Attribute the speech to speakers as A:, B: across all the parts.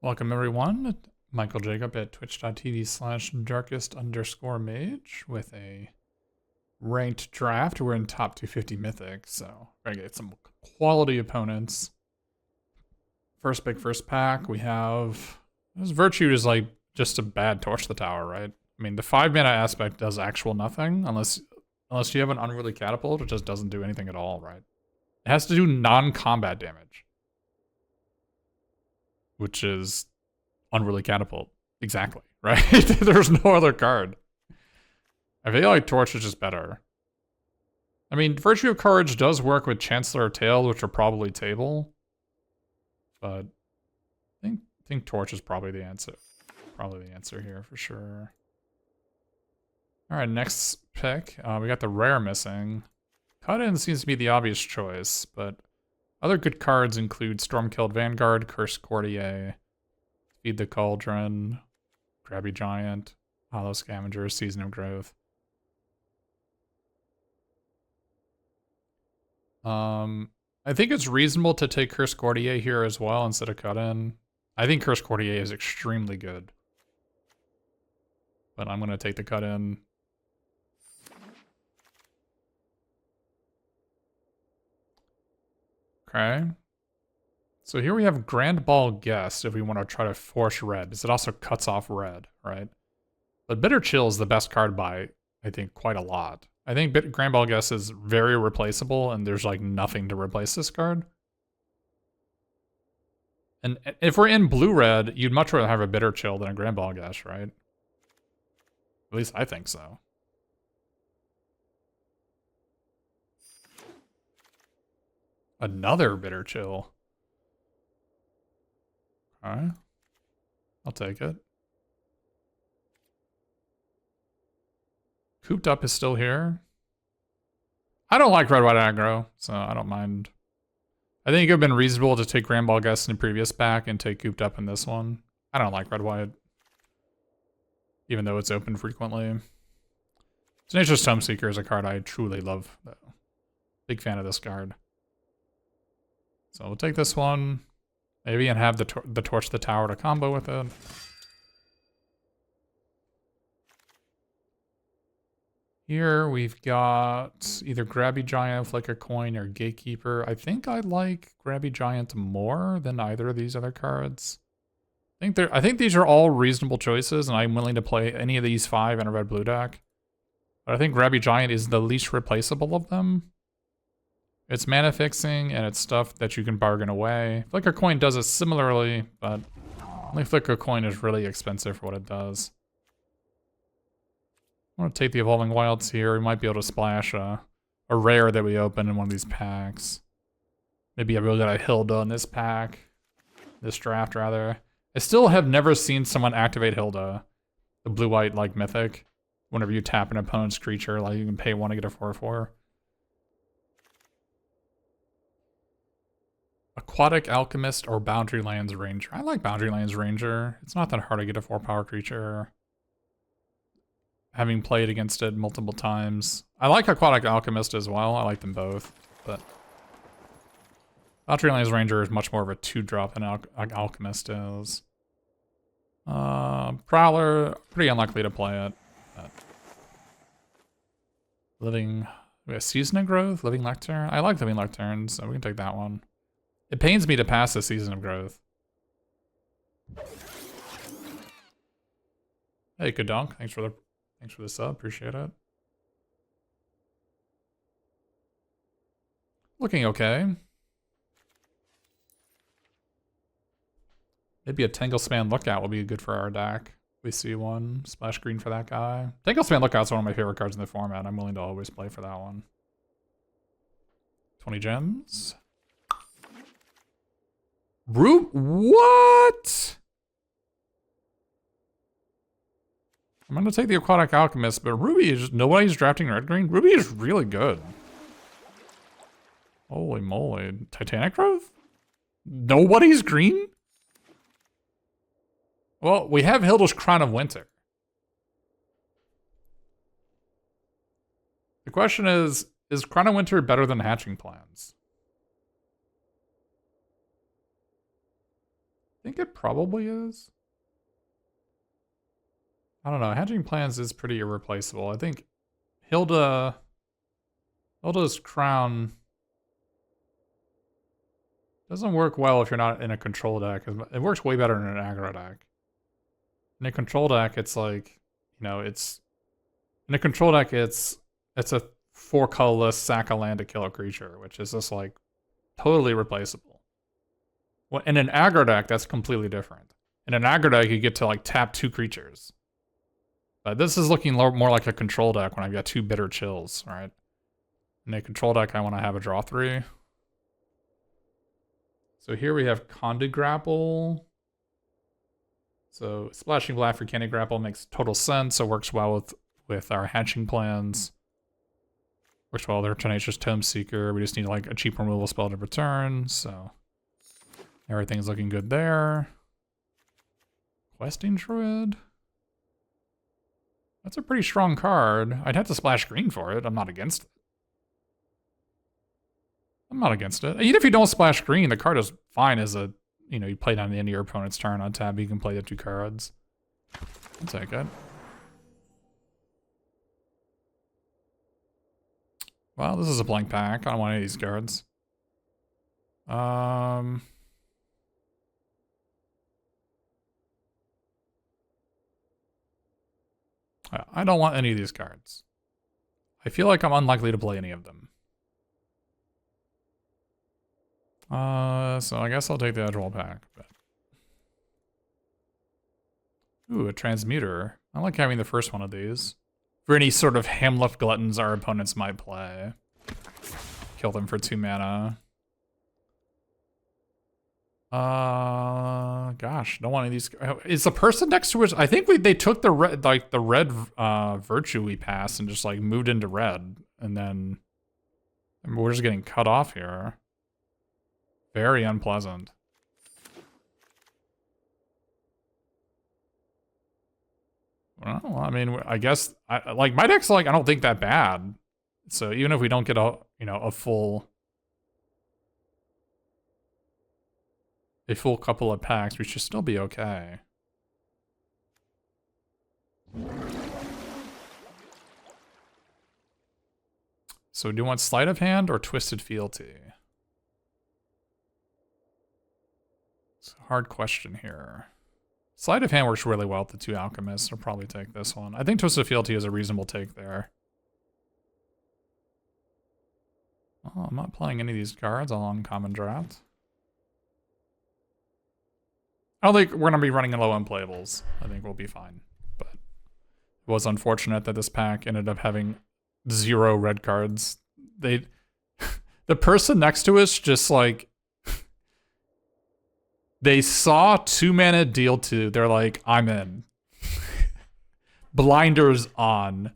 A: Welcome everyone, Michael Jacob at twitch.tv/darkest_mage with a ranked draft. We're in top 250 mythic, so we're gonna get some quality opponents. First pick, first pack, we have, this Virtue is like just a bad Torch the Tower, right? I mean, the 5-mana aspect does actual nothing, unless you have an unruly catapult, it just doesn't do anything at all, right? It has to do non-combat damage, which is unruly catapult. Exactly, right? There's no other card. I feel like Torch is just better. I mean, Virtue of Courage does work with Chancellor of Tails, which are probably table. But I think Torch is probably the answer. Probably the answer here for sure. Alright, next pick. We got the rare missing. Cut-in seems to be the obvious choice, but other good cards include Storm-Killed Vanguard, Cursed Courtier, Feed the Cauldron, Grabby Giant, Hollow Scavenger, Season of Growth. I think it's reasonable to take Cursed Courtier here as well instead of Cut-in. I think Cursed Courtier is extremely good. But I'm going to take the Cut-in. Okay. So here we have Grand Ball Guest if we want to try to force red, because it also cuts off red, right? But Bitter Chill is the best card by, I think, quite a lot. I think Grand Ball Guest is very replaceable, and there's like nothing to replace this card. And if we're in blue-red, you'd much rather have a Bitter Chill than a Grand Ball Guest, right? At least I think so. Another Bitter Chill. Alright. I'll take it. Cooped Up is still here. I don't like red-white aggro, so I don't mind. I think it would have been reasonable to take Grand Ball Guest in the previous pack and take Cooped Up in this one. I don't like red-white, even though it's open frequently. Tenacious Tomeseeker is a card I truly love, though. Big fan of this card. So we'll take this one. Maybe and have the Torch the Tower to combo with it. Here we've got either Grabby Giant, Flicker Coin, or Gatekeeper. I think I like Grabby Giant more than either of these other cards. I think these are all reasonable choices, and I'm willing to play any of these 5 in a red-blue deck. But I think Grabby Giant is the least replaceable of them. It's mana fixing, and it's stuff that you can bargain away. Flicker Coin does it similarly, but only Flicker Coin is really expensive for what it does. I want to take the Evolving Wilds here. We might be able to splash a rare that we open in one of these packs. Maybe I really got a Hilda in this pack. This draft, rather. I still have never seen someone activate Hilda. The blue-white, like, mythic. Whenever you tap an opponent's creature, like, you can pay 1 to get a 4/4. Aquatic Alchemist or Boundary Lands Ranger. I like Boundary Lands Ranger. It's not that hard to get a 4-power creature. Having played against it multiple times. I like Aquatic Alchemist as well. I like them both. But Boundary Lands Ranger is much more of a 2-drop than Alchemist is. Prowler, pretty unlikely to play it. We have Season of Growth, Living Lectern. I like Living Lectern, so we can take that one. It pains me to pass the Season of Growth. Hey, Kadunk, thanks for the sub, appreciate it. Looking okay. Maybe a Tanglespan Lookout will be good for our deck. We see one. Splash green for that guy. Tanglespan Lookout's one of my favorite cards in the format. I'm willing to always play for that one. 20 gems. What? I'm going to take the Aquatic Alchemist, but Ruby is... Nobody's drafting red-green? Ruby is really good. Holy moly. Titanic Growth? Nobody's green? Well, we have Hilda's Crown of Winter. The question is Crown of Winter better than Hatching Plans? think it probably is. I don't know. Hatching Plans is pretty irreplaceable. I think Hilda's Crown doesn't work well if you're not in a control deck. It works way better in an aggro deck. In a control deck, it's like, you know, it's in a control deck, it's a 4 colorless sack a land to kill a creature, which is just like totally replaceable. Well, in an aggro deck, that's completely different. In an aggro deck, you get to like tap 2 creatures. But this is looking more like a control deck when I've got 2 bitter chills, right? In a control deck, I want to have a draw 3. So here we have Conde Grapple. So Splashing Black for Candy Grapple makes total sense. It works well with our hatching plans. Works well with our Tenacious Tome Seeker. We just need like a cheap removal spell to return. So everything's looking good there. Questing Druid. That's a pretty strong card. I'd have to splash green for it. I'm not against it. I'm not against it. Even if you don't splash green, the card is fine as a, you know, you play it on the end of your opponent's turn on tab, you can play the 2 cards. I'll take it. Well, this is a blank pack. I don't want any of these cards. I don't want any of these cards. I feel like I'm unlikely to play any of them. So I guess I'll take the Edgewall pack. But... Ooh, a Transmuter. I like having the first one of these. For any sort of Hamlet Gluttons our opponents might play. Kill them for 2 mana. Gosh, don't want any of these. Is the person next to us? I think they took the red, like the red virtue we passed and just like moved into red, and then we're just getting cut off here. Very unpleasant. Well, I mean, I guess like my deck's like I don't think that bad. So even if we don't get a full couple of packs, we should still be okay. So do you want Sleight of Hand or Twisted Fealty? It's a hard question here. Sleight of Hand works really well with the 2 Alchemists. I'll probably take this one. I think Twisted Fealty is a reasonable take there. Oh, I'm not playing any of these cards on Uncommon Draft. I don't think we're going to be running low on playables. I think we'll be fine. But it was unfortunate that this pack ended up having 0 red cards. The person next to us just like... They saw 2 mana deal 2. They're like, I'm in. Blinders on.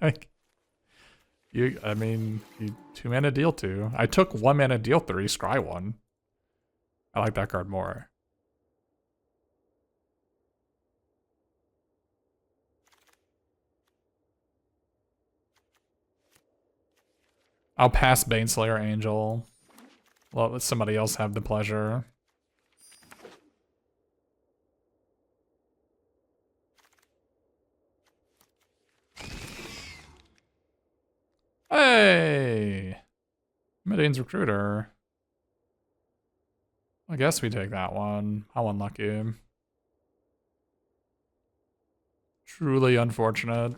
A: Like, I mean, 2 mana deal 2. I took 1 mana deal 3, scry 1. I like that card more. I'll pass Baneslayer Angel. Let somebody else have the pleasure. Hey! Midian's Recruiter. I guess we take that one. How unlucky. Truly unfortunate.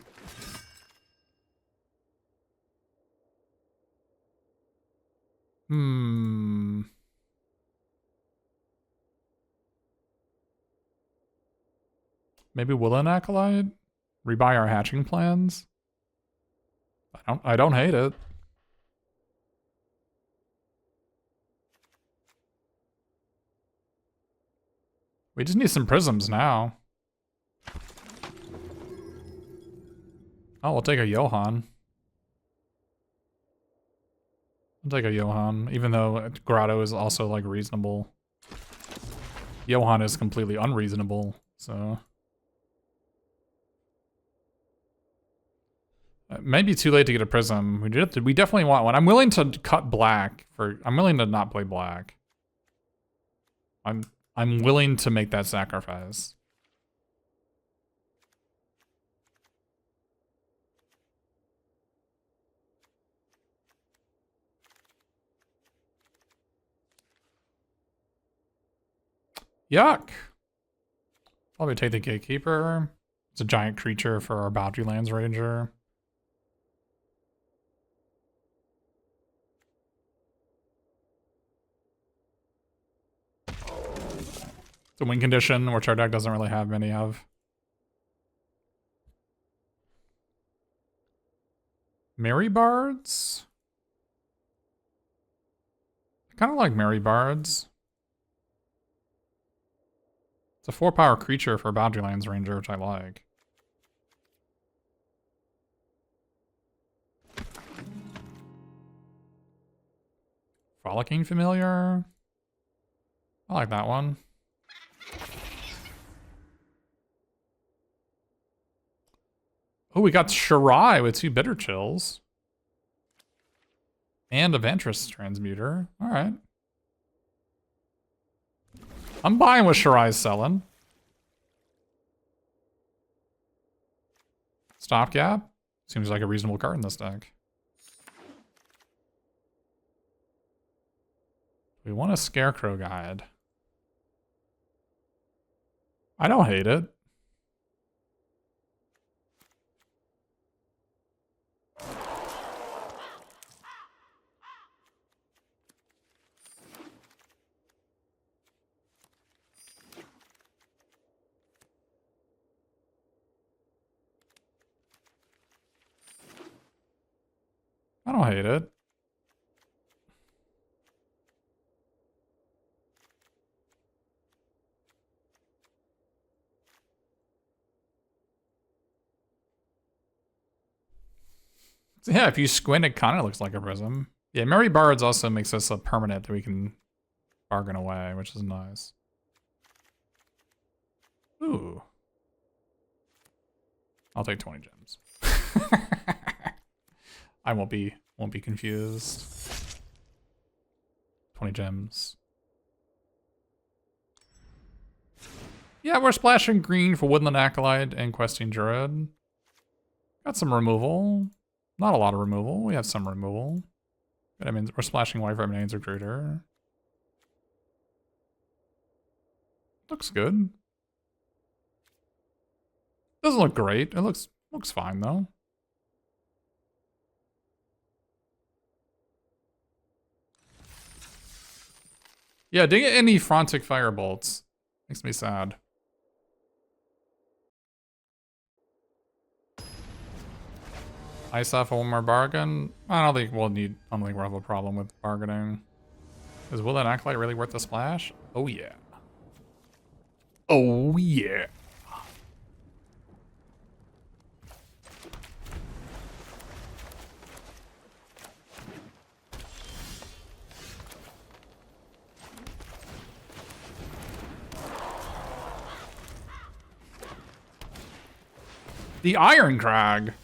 A: Maybe Woolen Acolyte? Rebuy our hatching plans? I don't hate it. We just need some prisms now. Oh, we'll take a Johan. I'll take a Johan, even though Grotto is also like reasonable. Johan is completely unreasonable, so... maybe too late to get a prism. We definitely want one. I'm willing to cut black for. I'm willing to not play black. I'm willing to make that sacrifice. Yuck. Probably take the Gatekeeper. It's a giant creature for our Boundary Lands Ranger. It's a win condition, which our deck doesn't really have many of. Merry Bards? I kind of like Merry Bards. It's a 4-power creature for Boundary Lands Ranger, which I like. Frolicking Familiar? I like that one. Oh, we got Shirai with 2 Bitter Chills. And a Ventress Transmuter. Alright. I'm buying what Shirai's selling. Stopgap. Seems like a reasonable card in this deck. We want a Scarecrow Guide. I don't hate it. I don't hate it. So yeah, if you squint, it kind of looks like a prism. Yeah, Merry Bards also makes us a permanent that we can bargain away, which is nice. Ooh. I'll take 20 gems. I won't be confused. 20 gems. Yeah, we're splashing green for Woodland Acolyte and Questing Druid. Got some removal. Not a lot of removal. We have some removal. But I mean, we're splashing white for Eminence Recruiter. Looks good. Doesn't look great. It looks fine though. Yeah, didn't get any Frantic Firebolts. Makes me sad. Ice off one more bargain. I don't think we'll have a problem with bargaining. Is Woodland Acolyte really worth the splash? Oh yeah. Oh yeah. The Iron Crag.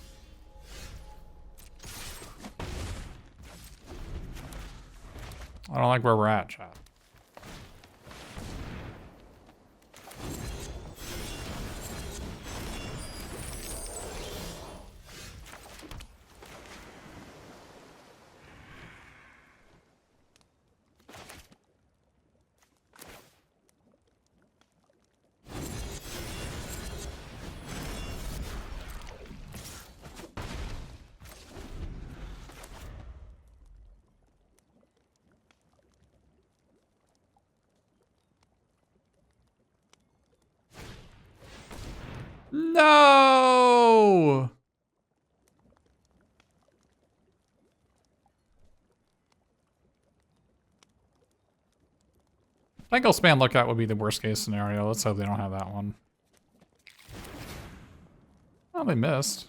A: I don't like where we're at, chat. No! Tangle Span Lookout would be the worst case scenario. Let's hope they don't have that one. Oh, they missed.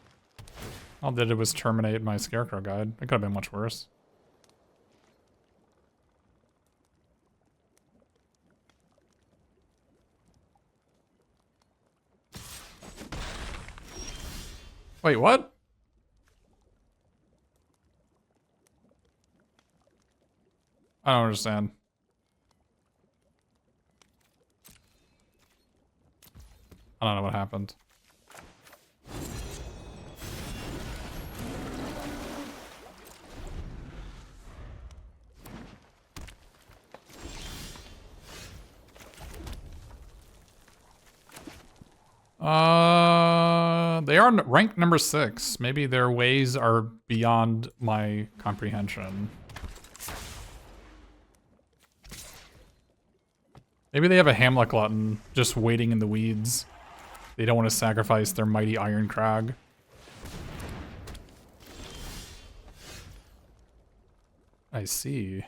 A: All they did was terminate my Scarecrow Guide. It could have been much worse. Wait, what? I don't understand. I don't know what happened. They are ranked number 6. Maybe their ways are beyond my comprehension. Maybe they have a Hamlet glutton just waiting in the weeds. They don't want to sacrifice their mighty Iron Crag. I see.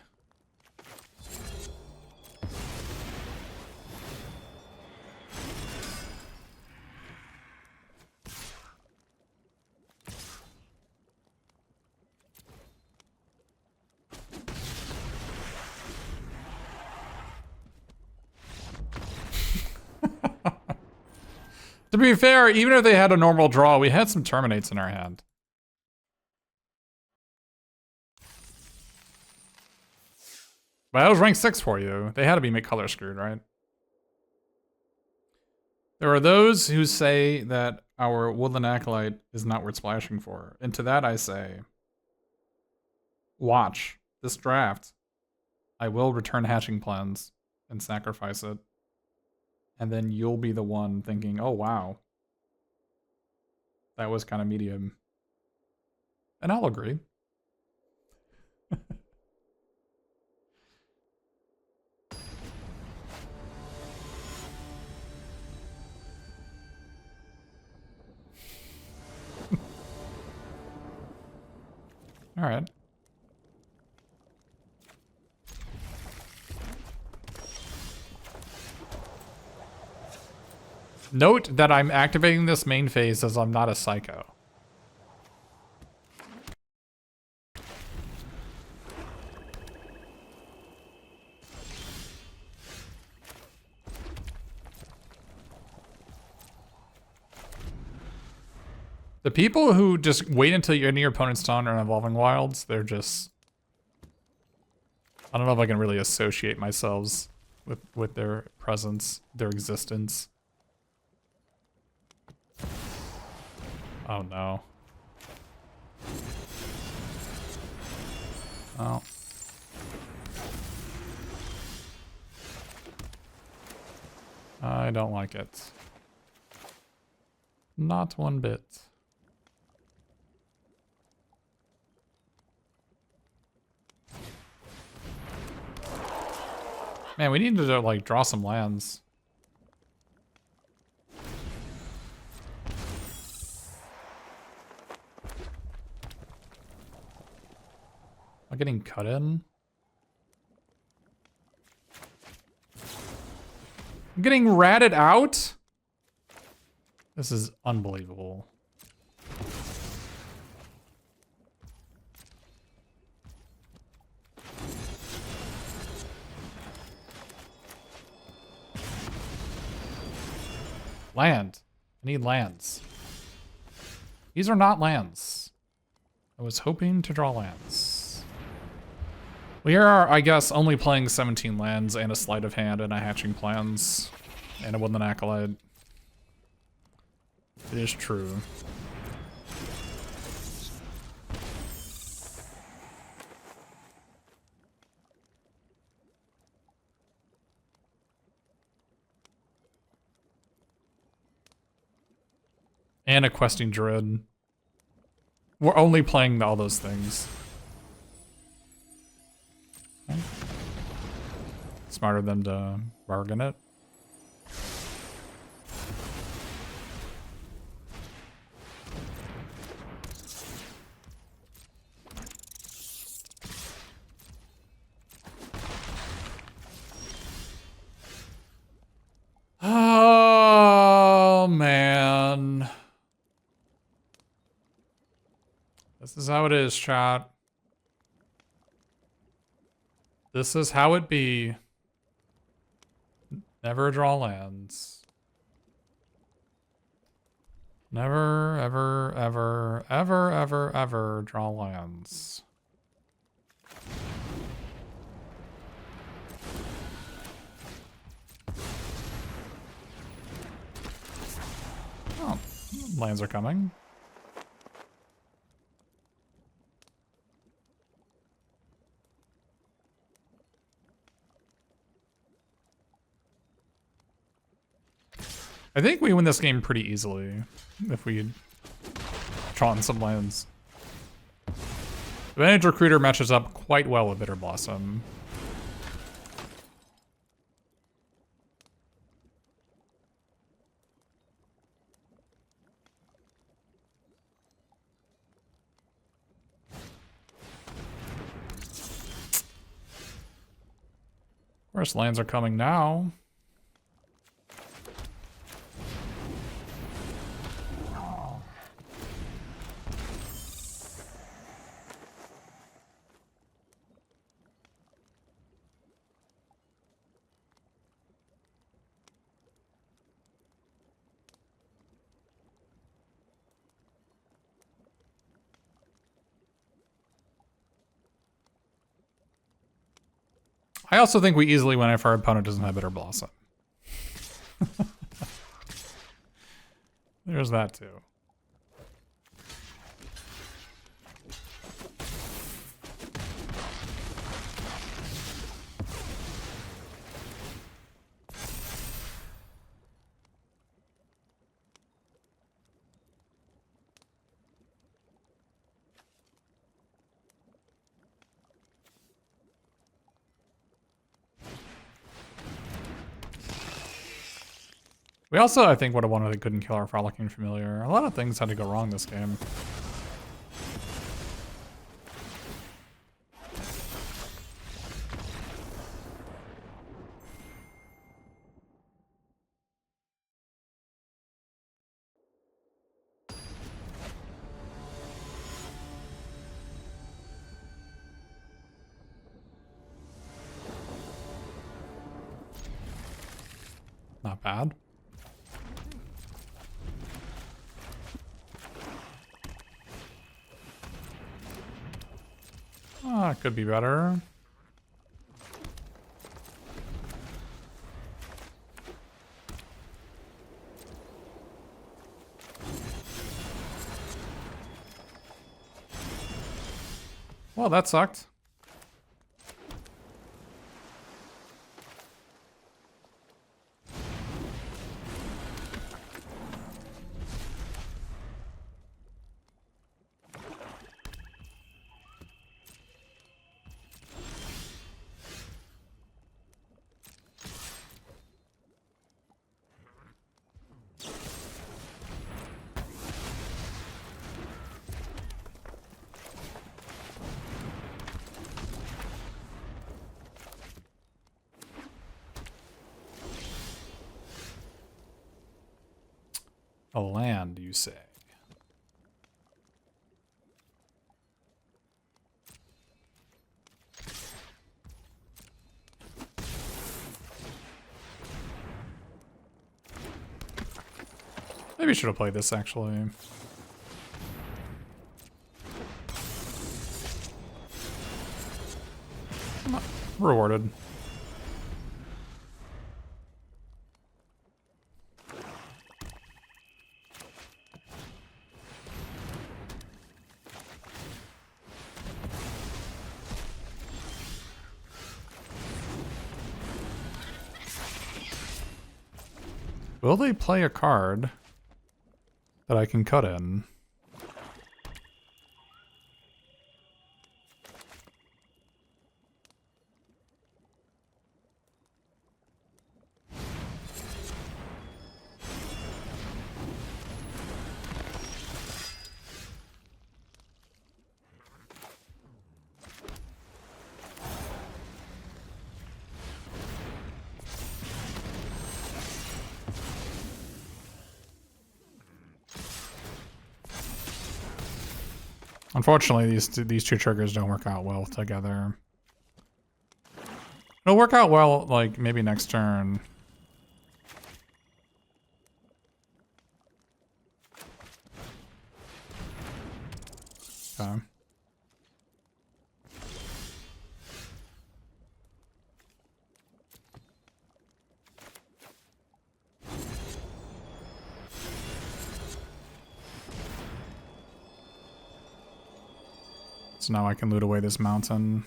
A: To be fair, even if they had a normal draw, we had some Terminates in our hand. But that was rank 6 for you. They had to be color screwed, right? There are those who say that our Woodland Acolyte is not worth splashing for. And to that I say, watch this draft. I will return Hatching Plans and sacrifice it. And then you'll be the one thinking, oh wow, that was kind of medium. And I'll agree. All right. Note that I'm activating this main phase as I'm not a psycho. The people who just wait until you're in your opponent's turn on Evolving Wilds, they're just... I don't know if I can really associate myself with their presence, their existence. Oh no. Oh. I don't like it. Not one bit. Man, we need to like draw some lands. Am I getting cut in? I'm getting ratted out? This is unbelievable. Land. I need lands. These are not lands. I was hoping to draw lands. We are, I guess, only playing 17 lands and a sleight of hand and a Hatching Plans and a Woodland Acolyte. It is true. And a Questing Druid. We're only playing all those things. Okay. Smarter than to bargain it. Oh, man. This is how it is, chat. This is how it be. Never draw lands. Never, ever, ever, ever, ever, ever draw lands. Lands are coming. I think we win this game pretty easily if we draw in some lands. Advantage Recruiter matches up quite well with Bitter Blossom. Of course, lands are coming now. I also think we easily win if our opponent doesn't have Bitter Blossom. There's that too. We also, I think, would have won if they couldn't kill our Frolicking Familiar. A lot of things had to go wrong this game. Not bad. Ah, it could be better. Well, that sucked. A land, you say? Maybe I should have played this, actually. Rewarded. Will they play a card that I can cut in? Unfortunately, these two triggers don't work out well together. It'll work out well, like, maybe next turn. Okay. So now I can loot away this mountain.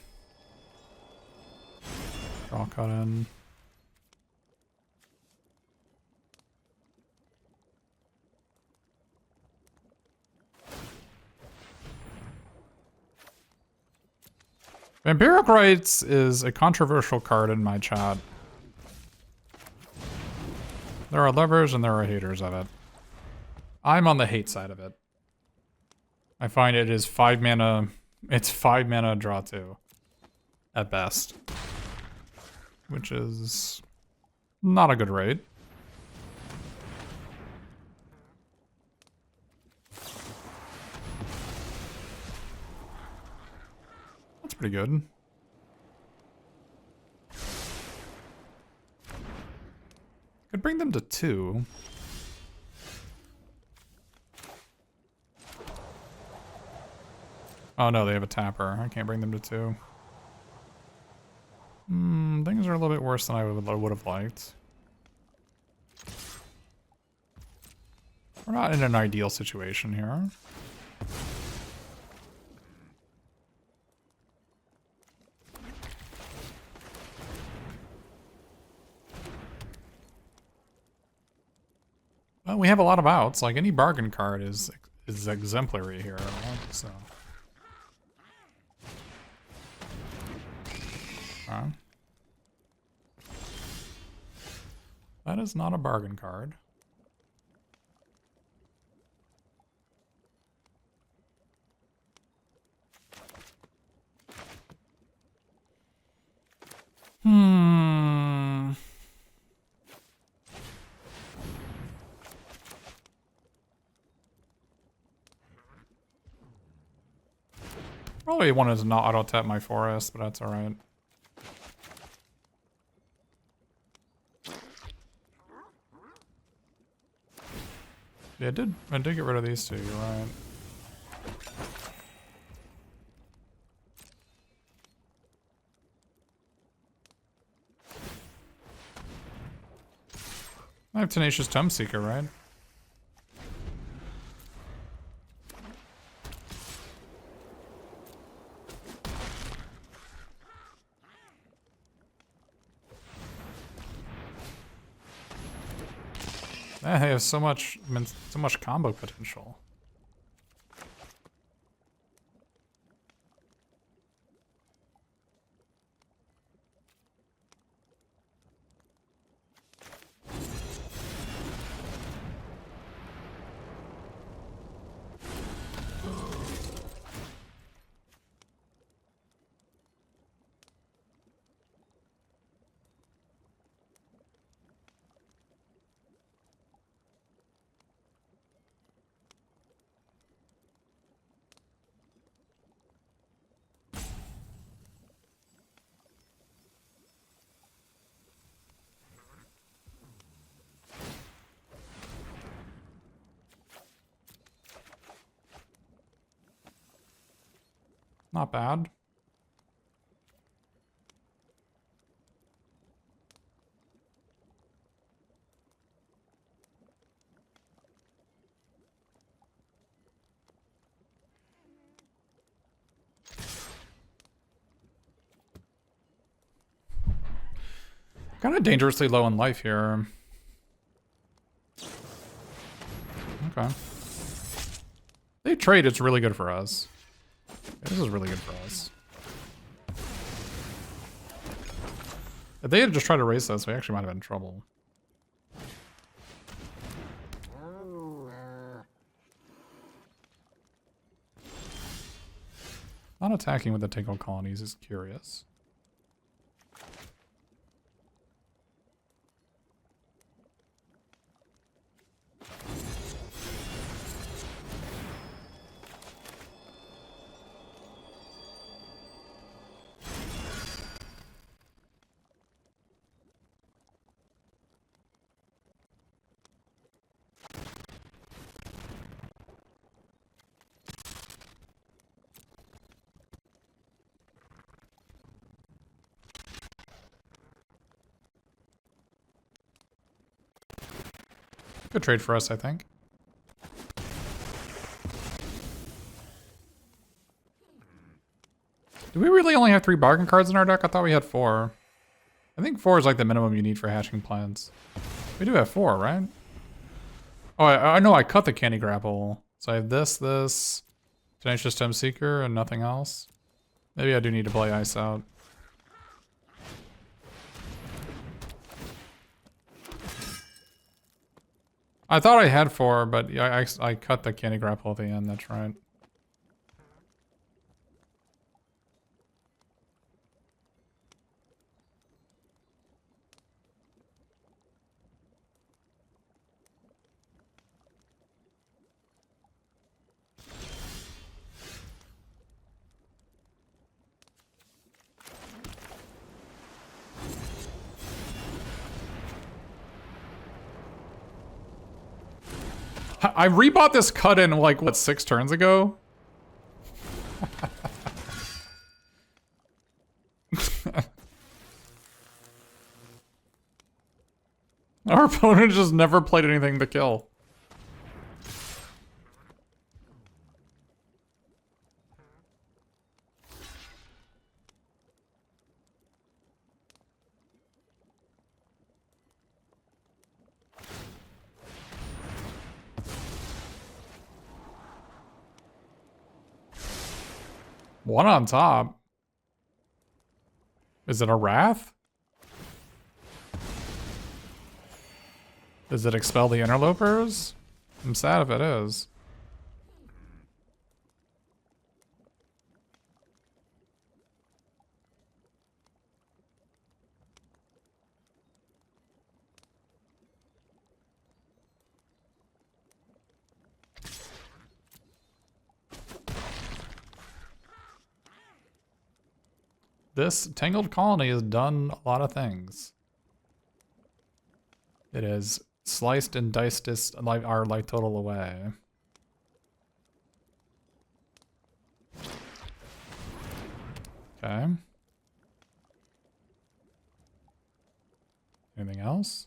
A: Draw cut in. Vampiric Rites is a controversial card in my chat. There are lovers and there are haters of it. I'm on the hate side of it. I find it is 5 mana. It's 5 mana draw 2 at best, which is not a good rate. That's pretty good. Could bring them to 2. Oh no, they have a tapper. I can't bring them to 2. Things are a little bit worse than I would have liked. We're not in an ideal situation here. Well, we have a lot of outs. Like, any bargain card is exemplary here, right? So. Okay. That is not a bargain card. Probably wanted to not auto-tap my forest, but that's alright. Yeah, I did get rid of these two, you're right. I have Tenacious Tomb Seeker, right? I have so much combo potential. Not bad. Kind of dangerously low in life here. Okay. They trade, it's really good for us. This is really good for us. If they had just tried to race us, we actually might have been in trouble. Not attacking with the Tingle Colonies is curious. Good trade for us, I think. Do we really only have 3 bargain cards in our deck? I thought we had 4. I think 4 is like the minimum you need for hatching plans. We do have 4, right? Oh, I know I cut the candy grapple. So I have this, Tenacious Gem Seeker, and nothing else. Maybe I do need to play Ice out. I thought I had 4, but I cut the candy grapple at the end, that's right. I rebought this cut in like, what, 6 turns ago? Our opponent just never played anything to kill. One on top. Is it a Wrath? Does it expel the interlopers? I'm sad if it is. This Tangled Colony has done a lot of things. It has sliced and diced our life total away. Okay. Anything else?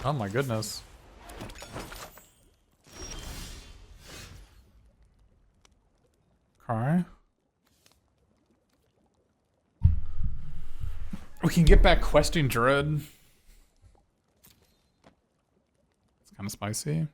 A: Oh my goodness. Okay. We can get back questing Druid. It's kind of spicy.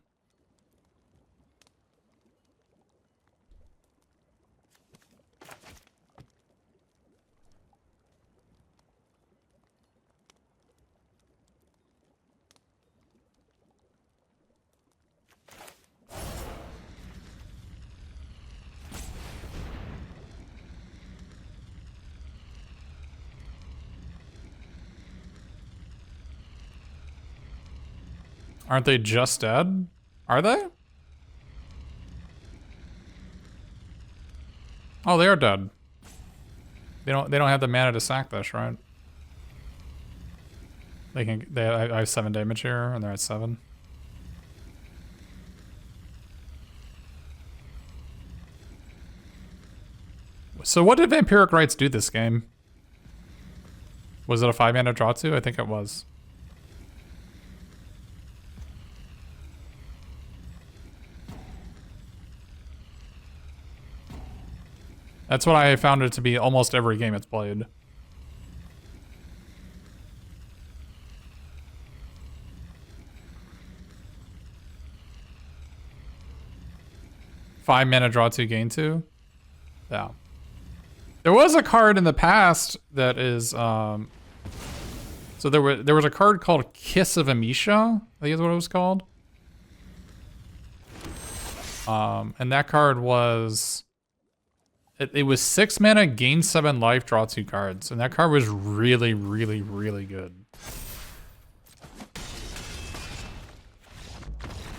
A: Aren't they just dead? Are they? Oh, they are dead. They don't have the mana to sack this, right? I have 7 damage here and they're at 7. So what did Vampiric Rites do this game? Was it a 5 mana draw too? I think it was. That's what I found it to be almost every game it's played. Five mana, draw 2, gain 2. Yeah. There was a card in the past that is so there was a card called Kiss of Amisha, I think is what it was called. And that card was it was 6 mana, gain 7 life, draw 2 cards. And that card was really, really, really good.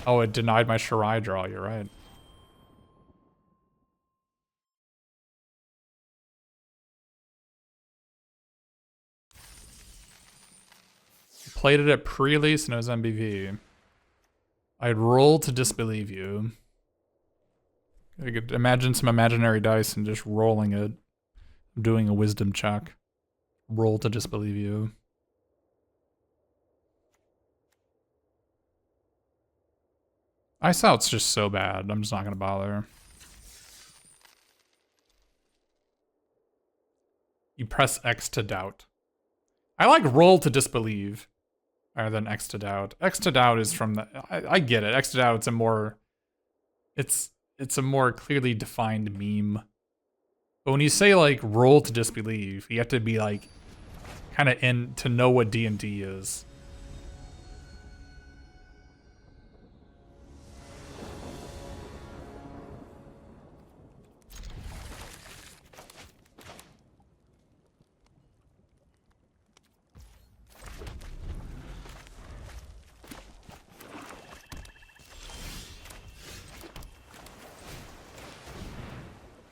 A: Oh, it denied my Shirai draw, you're right. Played it at pre-release and it was MBV. I'd roll to disbelieve you. I could imagine some imaginary dice and just rolling it. Doing a wisdom check. Roll to disbelieve you. Ice Out's just so bad. I'm just not gonna bother. You press X to doubt. I like roll to disbelieve rather than X to doubt. X to doubt is from the... I get it. X to doubt, it's a more... It's a more clearly defined meme. But when you say, like, roll to disbelieve, you have to be, like, kind of in to know what D&D is.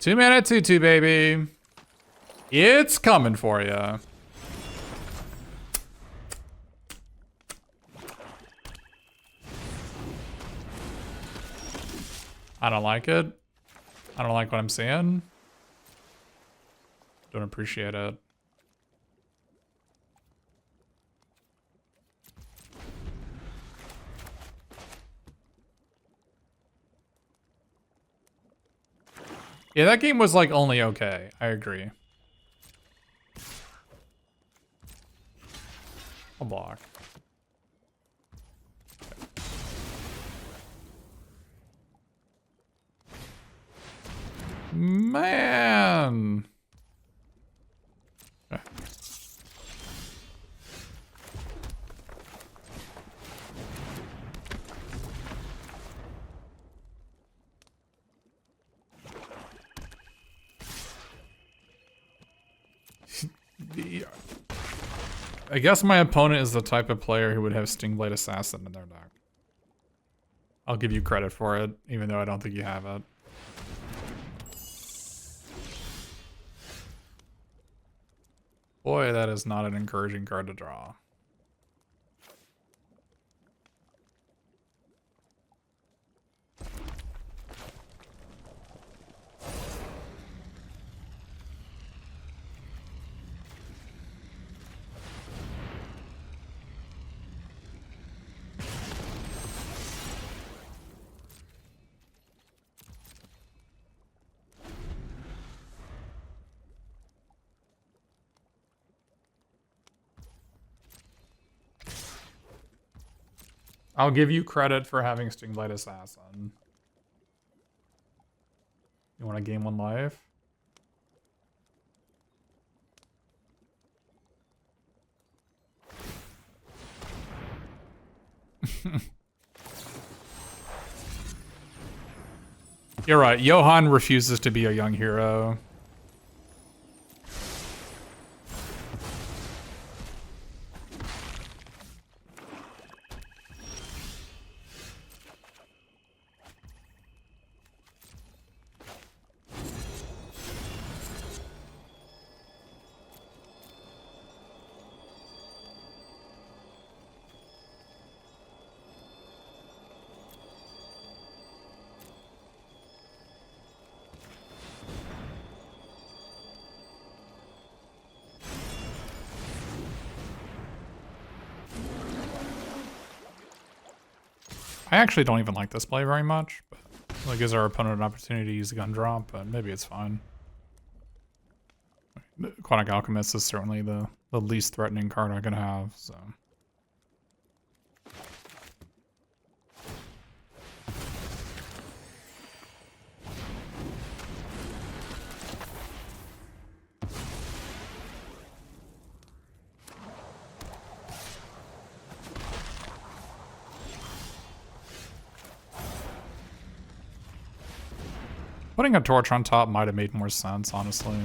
A: Two-mana 2/2, baby. It's coming for you. I don't like it. I don't like what I'm seeing. Don't appreciate it. Yeah, that game was like only okay. I agree. I'll block. Man. Okay. I guess my opponent is the type of player who would have Stingblade Assassin in their deck. I'll give you credit for it, even though I don't think you have it. Boy, that is not an encouraging card to draw. I'll give you credit for having Stingblade Assassin. You want to game 1 life? You're right. Johan refuses to be a young hero. I actually don't even like this play very much, but it gives our opponent an opportunity to use a gun drop, but maybe it's fine. Aquatic Alchemist is certainly the least threatening card I could have, so... Putting a torch on top might have made more sense, honestly.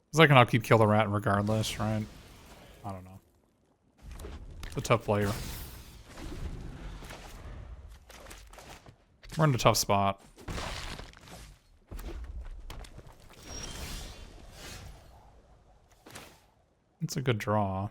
A: It's like an upkeep kill the rat regardless, right? I don't know. It's a tough player. We're in a tough spot. It's a good draw.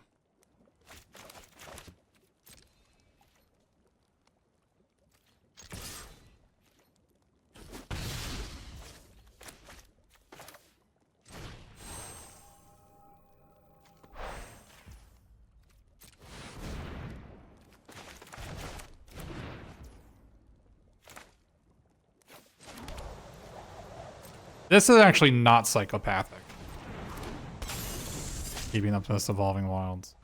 A: This is actually not psychopathic. Keeping up to this Evolving Wilds.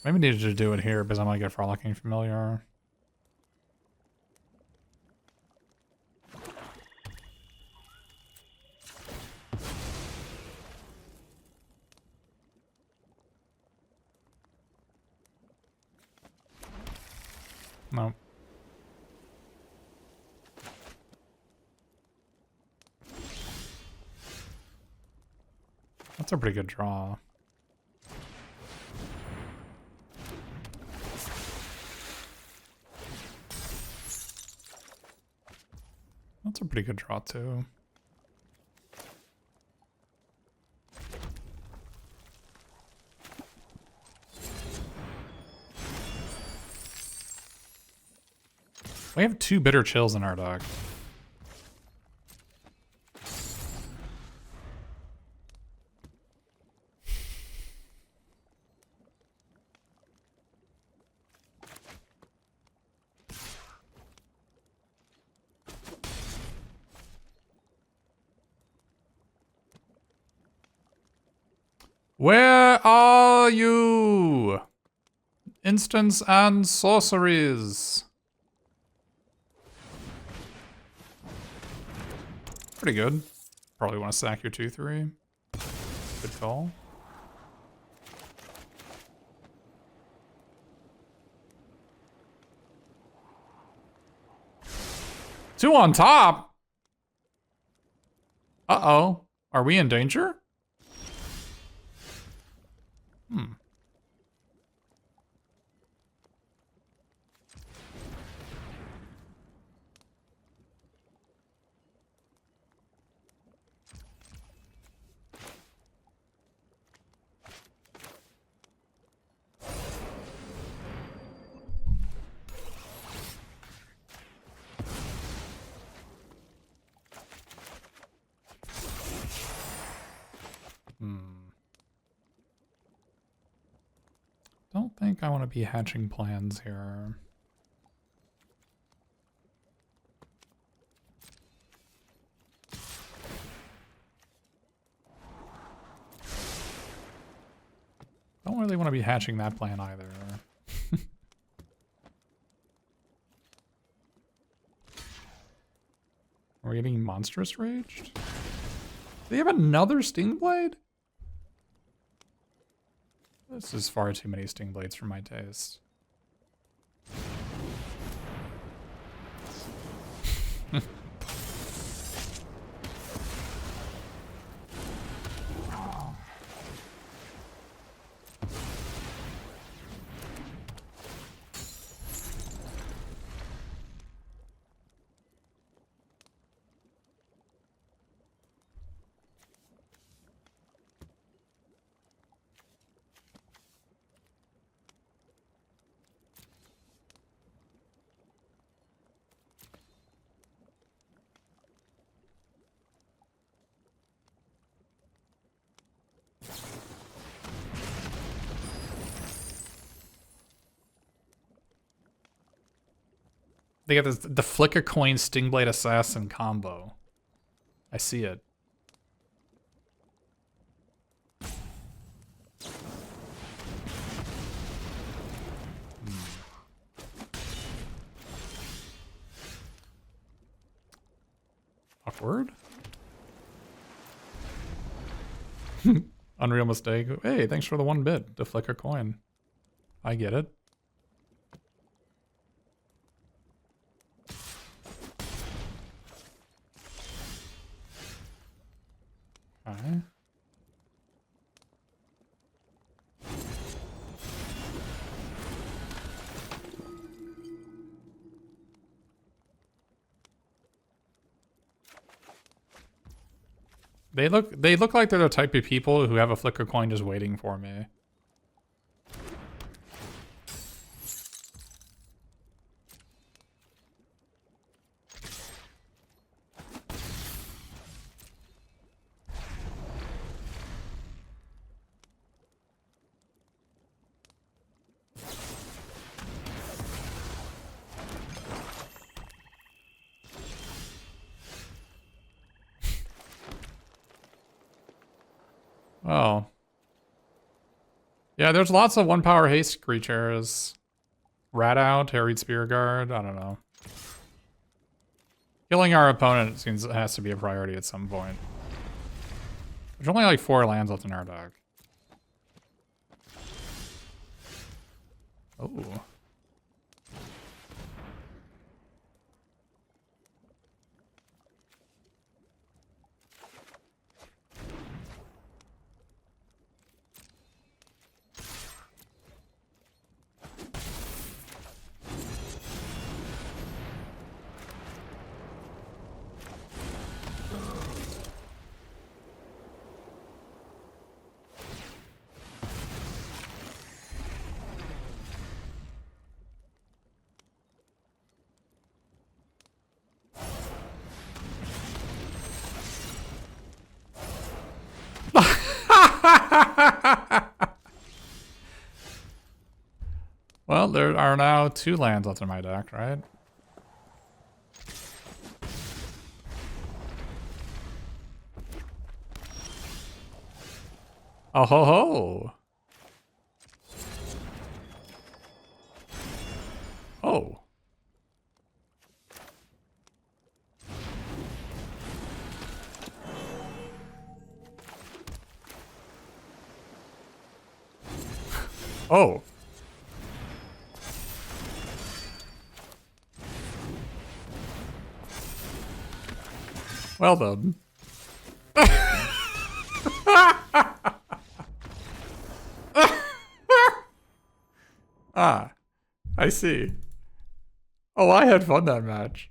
A: Maybe needed to do it here because I'm gonna get Frolicking Familiar. No. That's a pretty good draw. That's a pretty good draw too. We have 2 Bitter Chills in our deck. Where are you? Instants and sorceries. Pretty good. Probably want to sack your 2/3. Good call. Two on top? Uh-oh. Are we in danger? Hmm. Don't think I want to be hatching plans here. Don't really want to be hatching that plan either. Are we getting monstrous raged? Do they have another Sting Blade? This is far too many Sting Blades for my taste. They got this, the Flick a Coin Stingblade Assassin combo. I see it. Awkward. Unreal mistake. Hey, thanks for the 1 bit to Flick a Coin. I get it. Okay. They look like they're the type of people who have a Flicker coin just waiting for me. Well. Yeah, there's lots of 1-power haste creatures. Rat out, Harried Spear Guard, I don't know. Killing our opponent seems it has to be a priority at some point. There's only like 4 lands left in our deck. Oh. Well, there are now 2 lands left in my deck, right? Oh ho ho! Oh. Oh. Well then. Ah, I see. Oh, I had fun that match.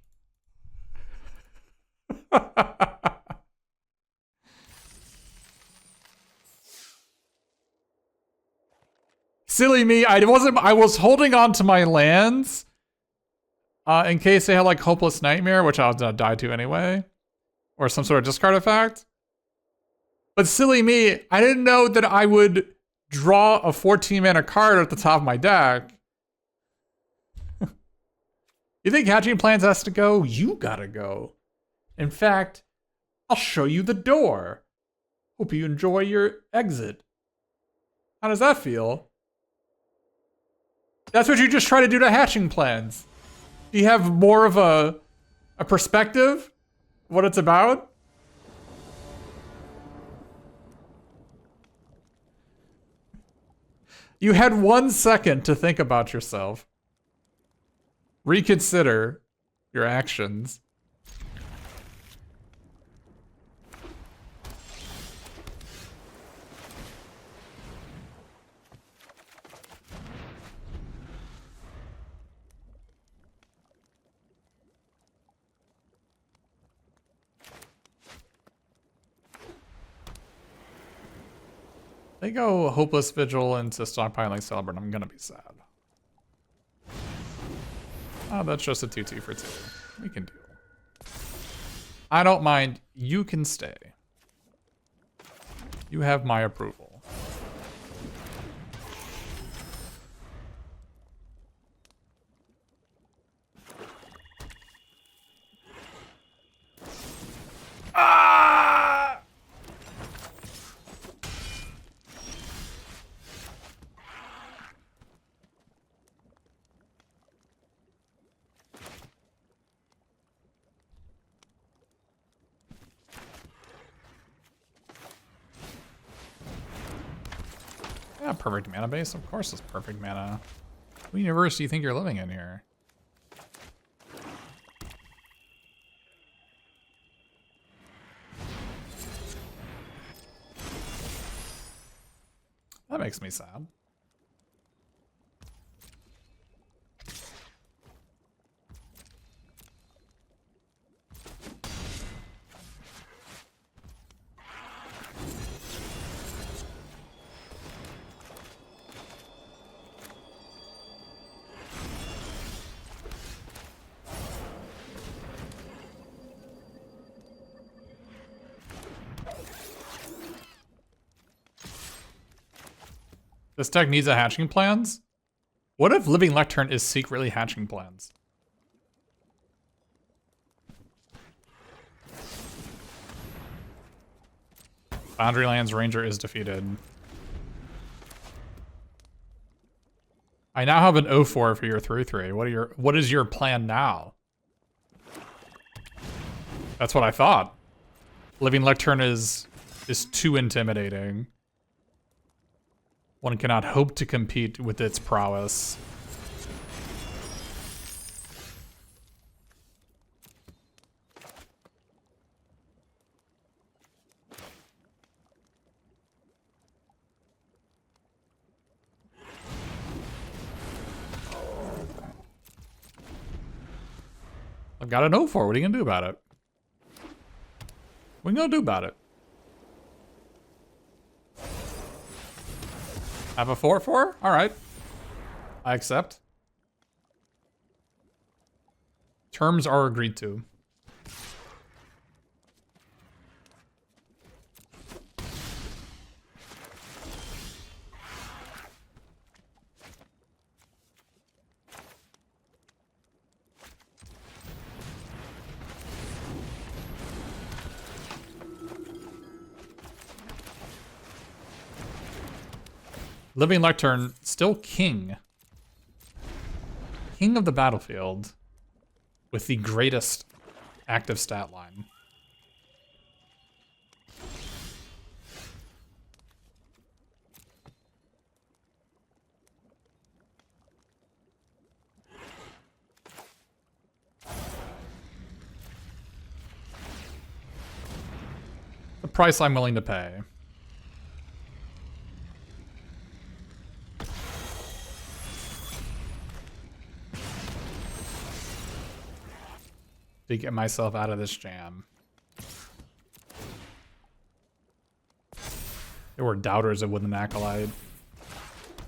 A: Silly me, I was holding on to my lands in case they had like Hopeless Nightmare, which I was gonna die to anyway. Or some sort of discard effect. But silly me, I didn't know that I would draw a 14 mana card at the top of my deck. You think Hatching Plans has to go? You gotta go. In fact, I'll show you the door. Hope you enjoy your exit. How does that feel? That's what you just try to do to Hatching Plans. Do you have more of a perspective of what it's about? You had 1 second to think about yourself. Reconsider your actions. They go Hopeless Vigil into Stockpiling Celebrant, I'm gonna be sad. Oh, that's just a 2/2 for 2. We can deal. I don't mind. You can stay. You have my approval. Ah! Yeah, perfect mana base. Of course it's perfect mana. What universe do you think you're living in here? That makes me sad. This deck needs a Hatching Plans? What if Living Lectern is secretly Hatching Plans? Boundarylands Ranger is defeated. I now have an 0-4 for your 3-3. What is your plan now? That's what I thought. Living Lectern is too intimidating. One cannot hope to compete with its prowess. I've got an 0-4. What are you gonna do about it? What are you gonna do about it? Have a 4-4? Alright. I accept. Terms are agreed to. Living Lectern, still king. King of the battlefield. With the greatest active stat line. The price I'm willing to pay. To get myself out of this jam. There were doubters of Wooden Acolyte.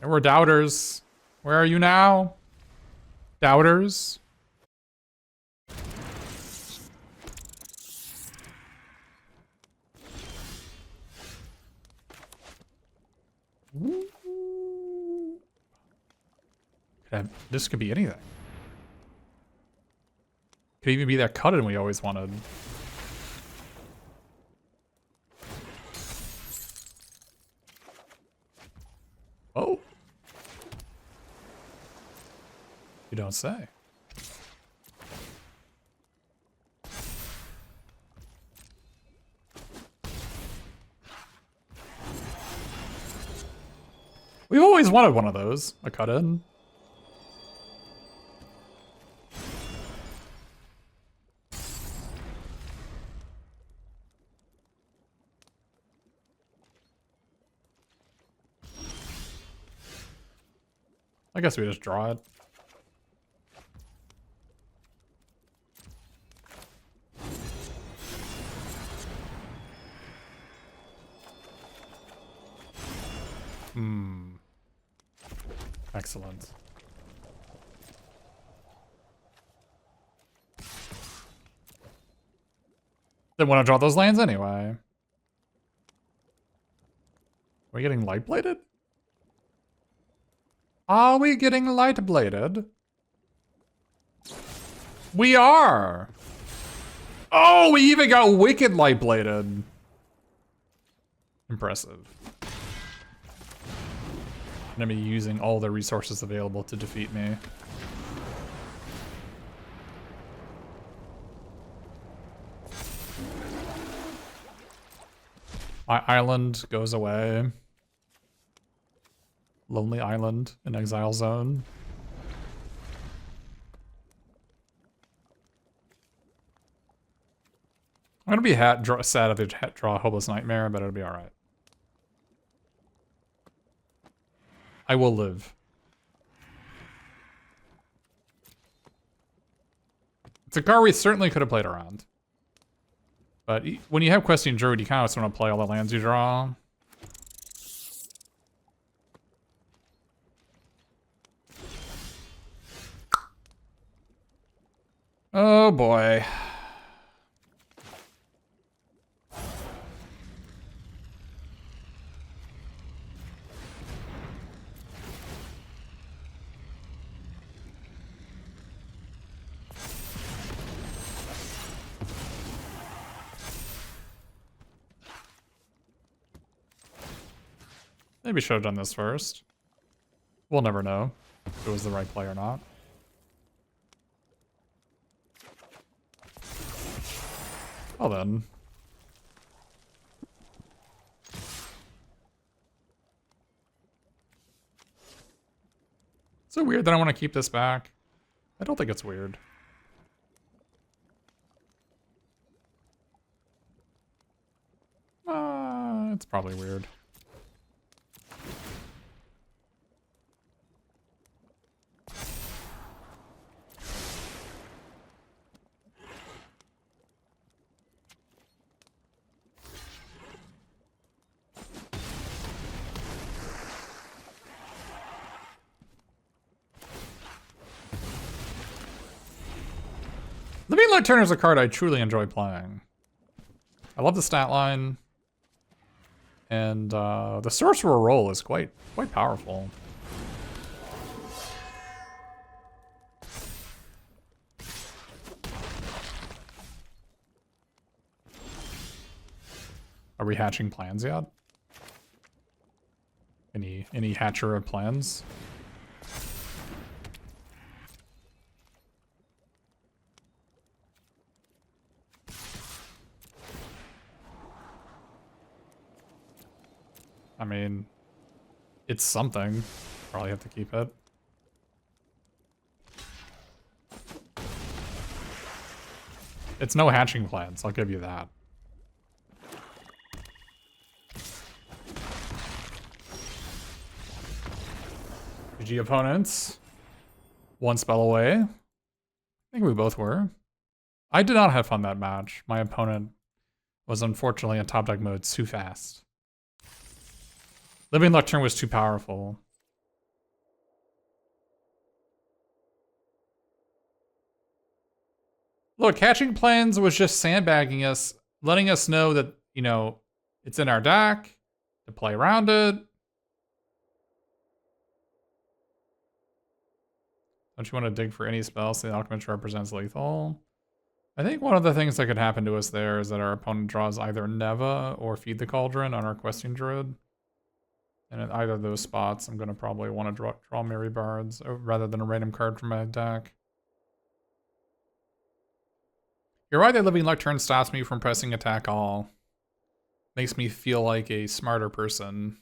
A: There were doubters. Where are you now? Doubters? This could be anything. Could even be that cut-in we always wanted. Oh. You don't say. We've always wanted one of those. A cut-in. I guess we just draw it. Excellent. Didn't want to draw those lands anyway. Are we getting light bladed? Are we getting light bladed? We are! Oh, we even got wicked light bladed. Impressive. Enemy using all the resources available to defeat me. My island goes away. Lonely Island in Exile Zone. I'm gonna be sad if they draw a Hopeless Nightmare, but it'll be alright. I will live. It's a card we certainly could have played around. But when you have Questing Druid, you kind of just want to play all the lands you draw. Oh boy. Maybe should have done this first. We'll never know if it was the right play or not. Well then. Is it weird that I want to keep this back? I don't think it's weird. It's probably weird. Living Lectern is a card I truly enjoy playing. I love the stat line. And the Sorcerer role is quite powerful. Are we hatching plans yet? Any hatcher of plans? I mean, it's something. Probably have to keep it. It's no hatching plans, I'll give you that. GG opponents. One spell away. I think we both were. I did not have fun that match. My opponent was unfortunately in top deck mode too fast. Living Lectern was too powerful. Look, hatching plans was just sandbagging us, letting us know that, you know, it's in our deck, to play around it. Don't you want to dig for any spells the Alchemist represents lethal? I think one of the things that could happen to us there is that our opponent draws either Neva or Feed the Cauldron on our Questing Druid. And at either of those spots, I'm going to probably want to draw Mary Bards rather than a random card from my deck. You're right that Living Lectern stops me from pressing attack all. Makes me feel like a smarter person.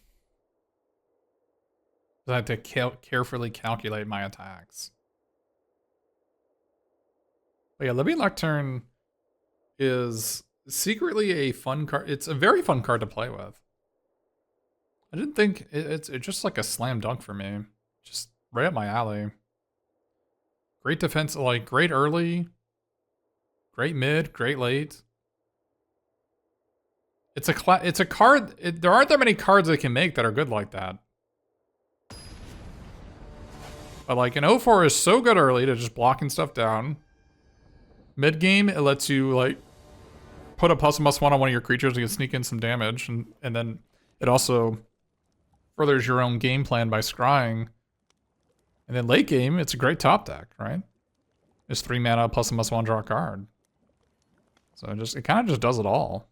A: I have to carefully calculate my attacks. But yeah, Living Lectern is secretly a fun card. It's a very fun card to play with. I didn't think it's just like a slam dunk for me. Just right up my alley. Great defense, like great early, great mid, great late. It's a card. There aren't that many cards that can make that are good like that. But like an 0-4 is so good early to just blocking stuff down. Mid game, it lets you like put a +1/+1 on one of your creatures to sneak in some damage, and then it also furthers your own game plan by scrying. And then late game, it's a great top deck, right? It's 3 mana +1/+1 draw a card. So it kind of just does it all.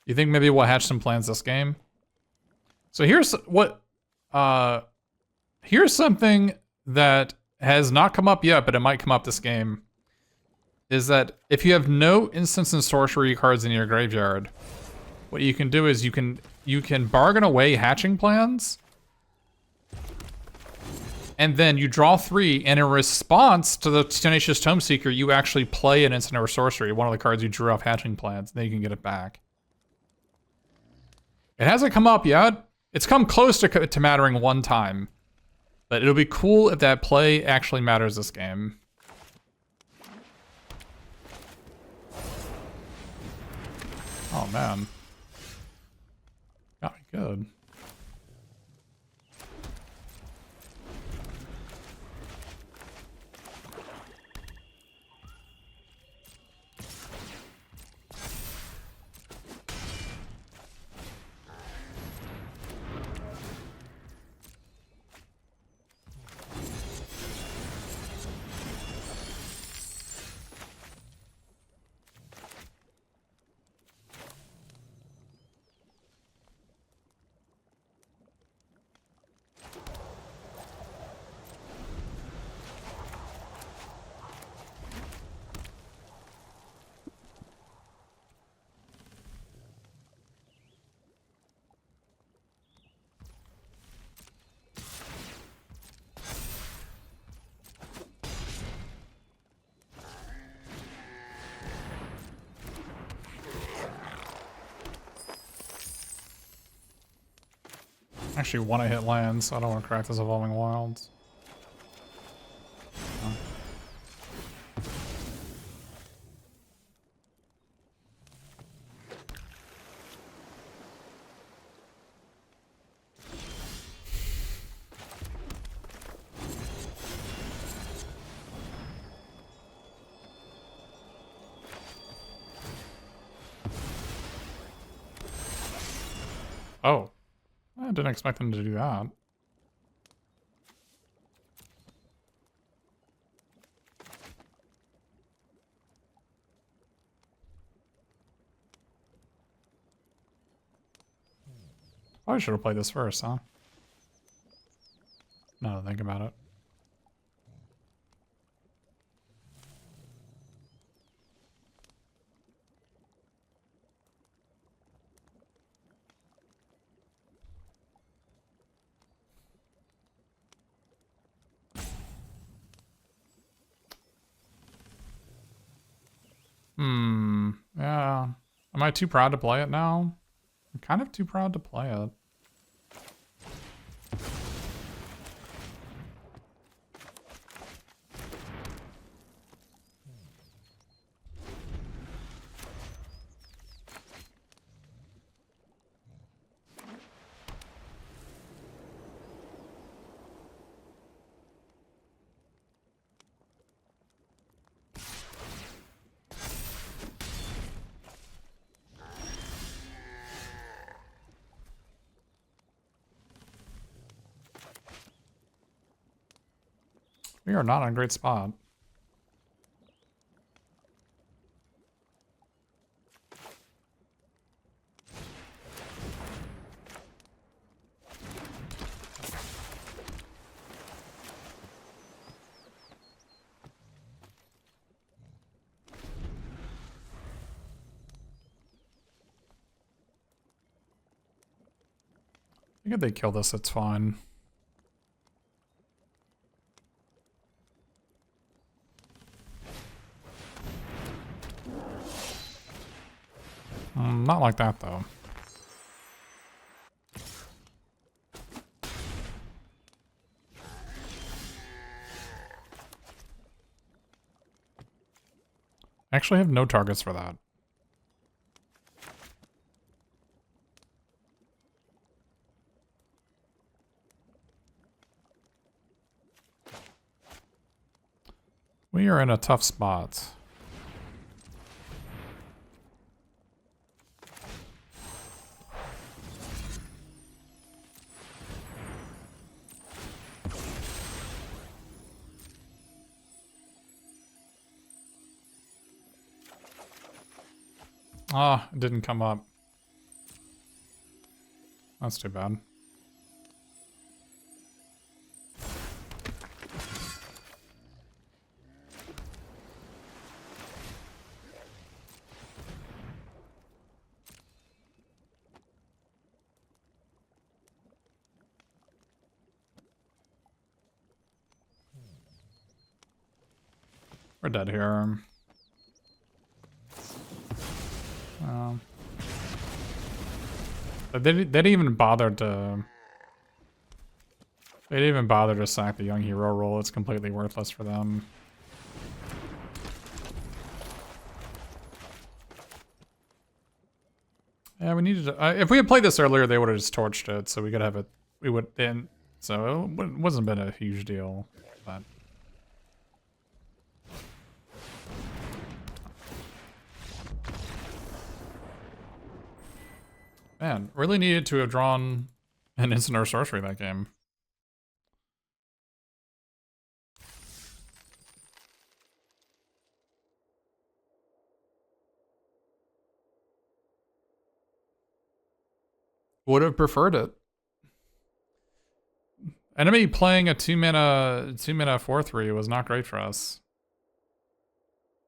A: You think maybe we'll hatch some plans this game? So here's something that has not come up yet, but it might come up this game. Is that if you have no instants and sorcery cards in your graveyard, what you can do is you can bargain away hatching plans, and then you draw 3, and in response to the Tenacious Tome Seeker, you actually play an instant or sorcery, one of the cards you drew off hatching plans, and then you can get it back. It hasn't come up yet. It's come close to mattering one time, but it'll be cool if that play actually matters this game. Oh man. Got me good. Actually want to hit land, so I don't want to crack this Evolving Wilds. Oh. I didn't expect them to do that. Probably should have played this first, huh? Now that I think about it. Yeah. Am I too proud to play it now? I'm kind of too proud to play it. We are not on a great spot. I think if they kill this, it's fine. Not like that, though. I actually have no targets for that. We are in a tough spot. Ah, it didn't come up. That's too bad. We're dead here. They didn't even bother to... They didn't even bother to sack the young hero role. It's completely worthless for them. Yeah, we needed to... if we had played this earlier, they would have just torched it, so we could have it... We would... And so it wasn't been a huge deal, but... Man, really needed to have drawn an instant or sorcery that game. Would have preferred it. Enemy playing a 2-mana 4/3 was not great for us.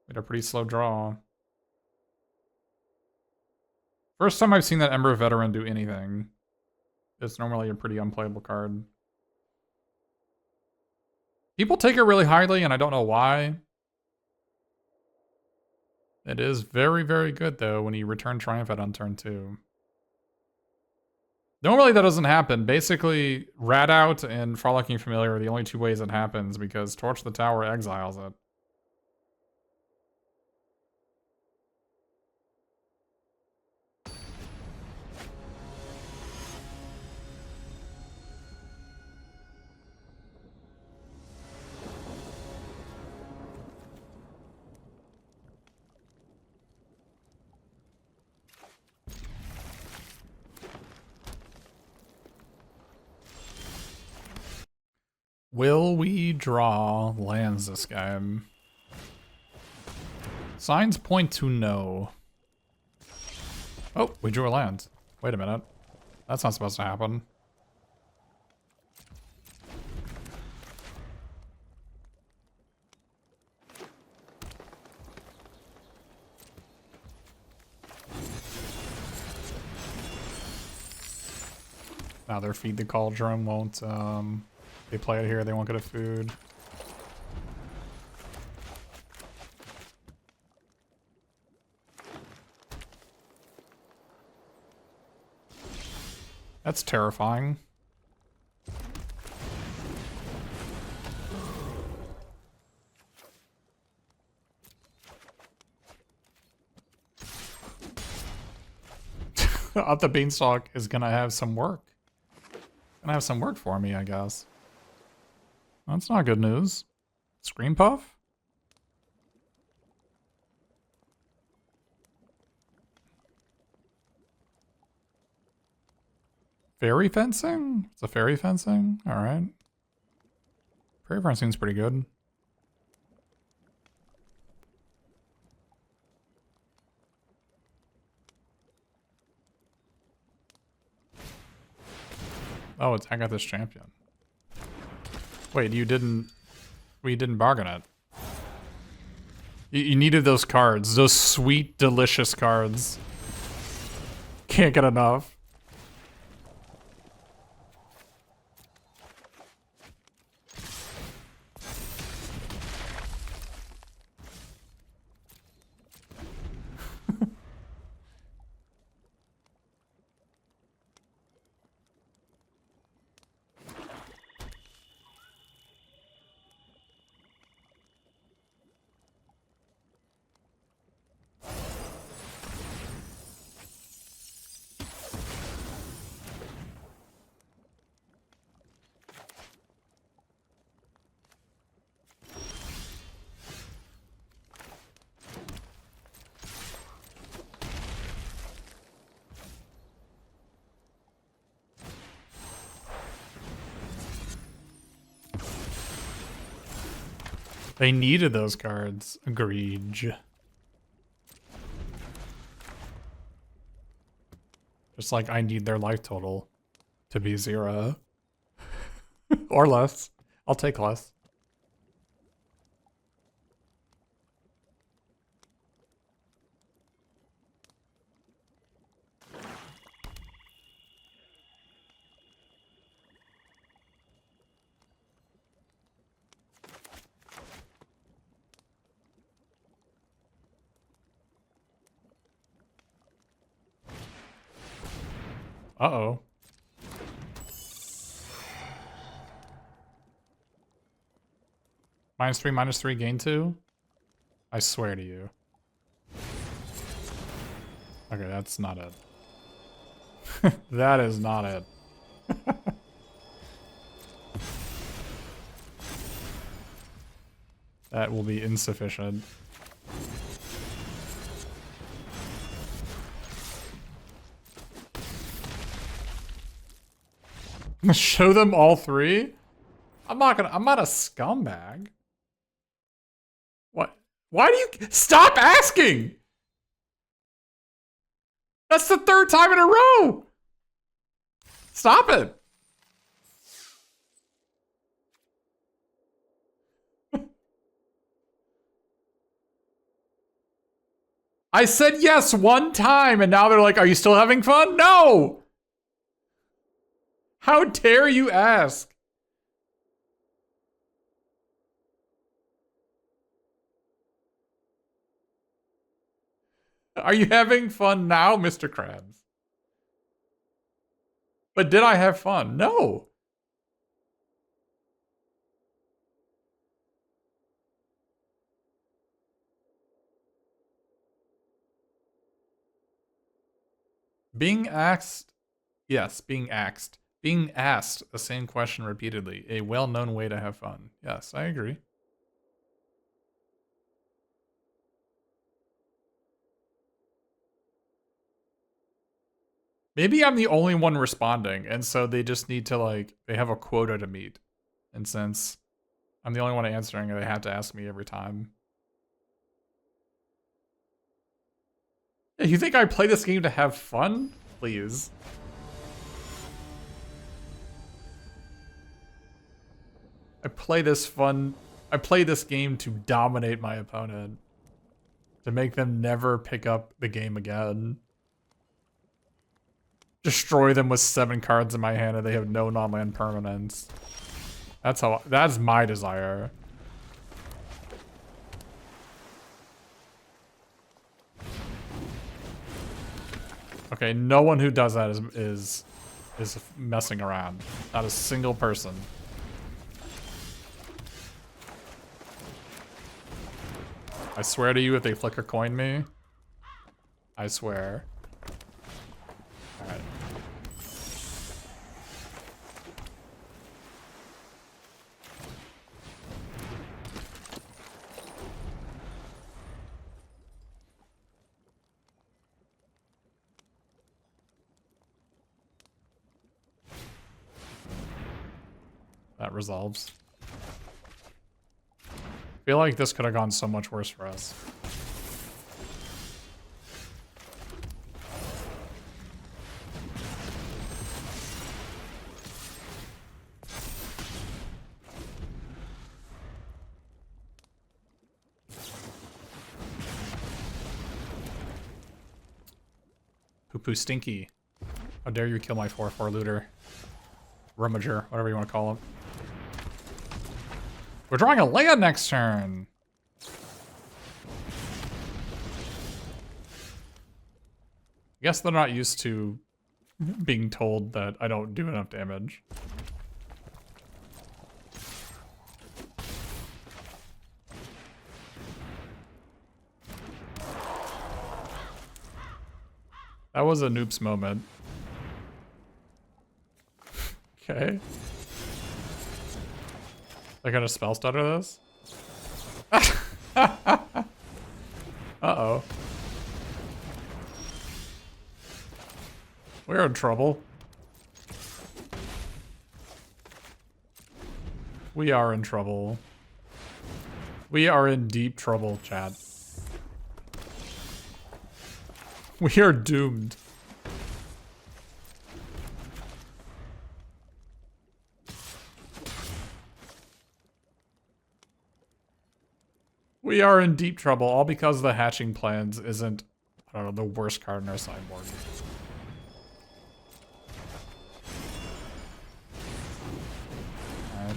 A: We had a pretty slow draw. First time I've seen that Ember Veteran do anything. It's normally a pretty unplayable card. People take it really highly, and I don't know why. It is very, very good, though, when you return Triumph on turn 2. Normally that doesn't happen. Basically, Rat Out and Frolicking Familiar are the only two ways it happens because Torch the Tower exiles it. Will we draw lands this game? Signs point to no. Oh, we drew a land. Wait a minute. That's not supposed to happen. Now their Feed the Cauldron won't, they play it here, they won't get a food. That's terrifying. Up the Beanstalk is gonna have some work. Gonna have some work for me, I guess. That's not good news. Scream Puff? Fairy Fencing? It's a Fairy Fencing? Alright. Fairy Fencing's pretty good. Oh, it's I got this champion. Wait, you didn't bargain it. You needed those cards. Those sweet, delicious cards. Can't get enough. They needed those cards. Agreed. Just like I need their life total to be 0. Or less. I'll take less. Uh-oh. -3, gain 2? I swear to you. Okay, that's not it. That is not it. That will be insufficient. Show them all 3? I'm not a scumbag. What? Why do you stop asking? That's the 3rd time in a row. Stop it. I said yes 1 time and now they're like, are you still having fun? No. How dare you ask? Are you having fun now, Mr. Krabs? But did I have fun? No. Being asked, yes, being asked. Being asked the same question repeatedly, a well-known way to have fun. Yes, I agree. Maybe I'm the only one responding, and so they just need to, like, they have a quota to meet. And since I'm the only one answering, they have to ask me every time. Hey, you think I play this game to have fun? Please. I play this game to dominate my opponent. To make them never pick up the game again. Destroy them with 7 cards in my hand and they have no non-land permanents. That's my desire. Okay, no one who does that is messing around. Not a single person. I swear to you, if they flicker coin me, I swear. Alright. That resolves. I feel like this could have gone so much worse for us. Poo-poo stinky. How dare you kill my 4/4 looter. Rummager, whatever you want to call him. We're drawing a land next turn. I guess they're not used to being told that I don't do enough damage. That was a noops moment. Okay. I gotta spell stutter this? Uh-oh. We're in trouble. We are in trouble. We are in deep trouble, Chad. We are doomed. We are in deep trouble, all because the hatching plans isn't, I don't know, the worst card in our sideboard. Alright.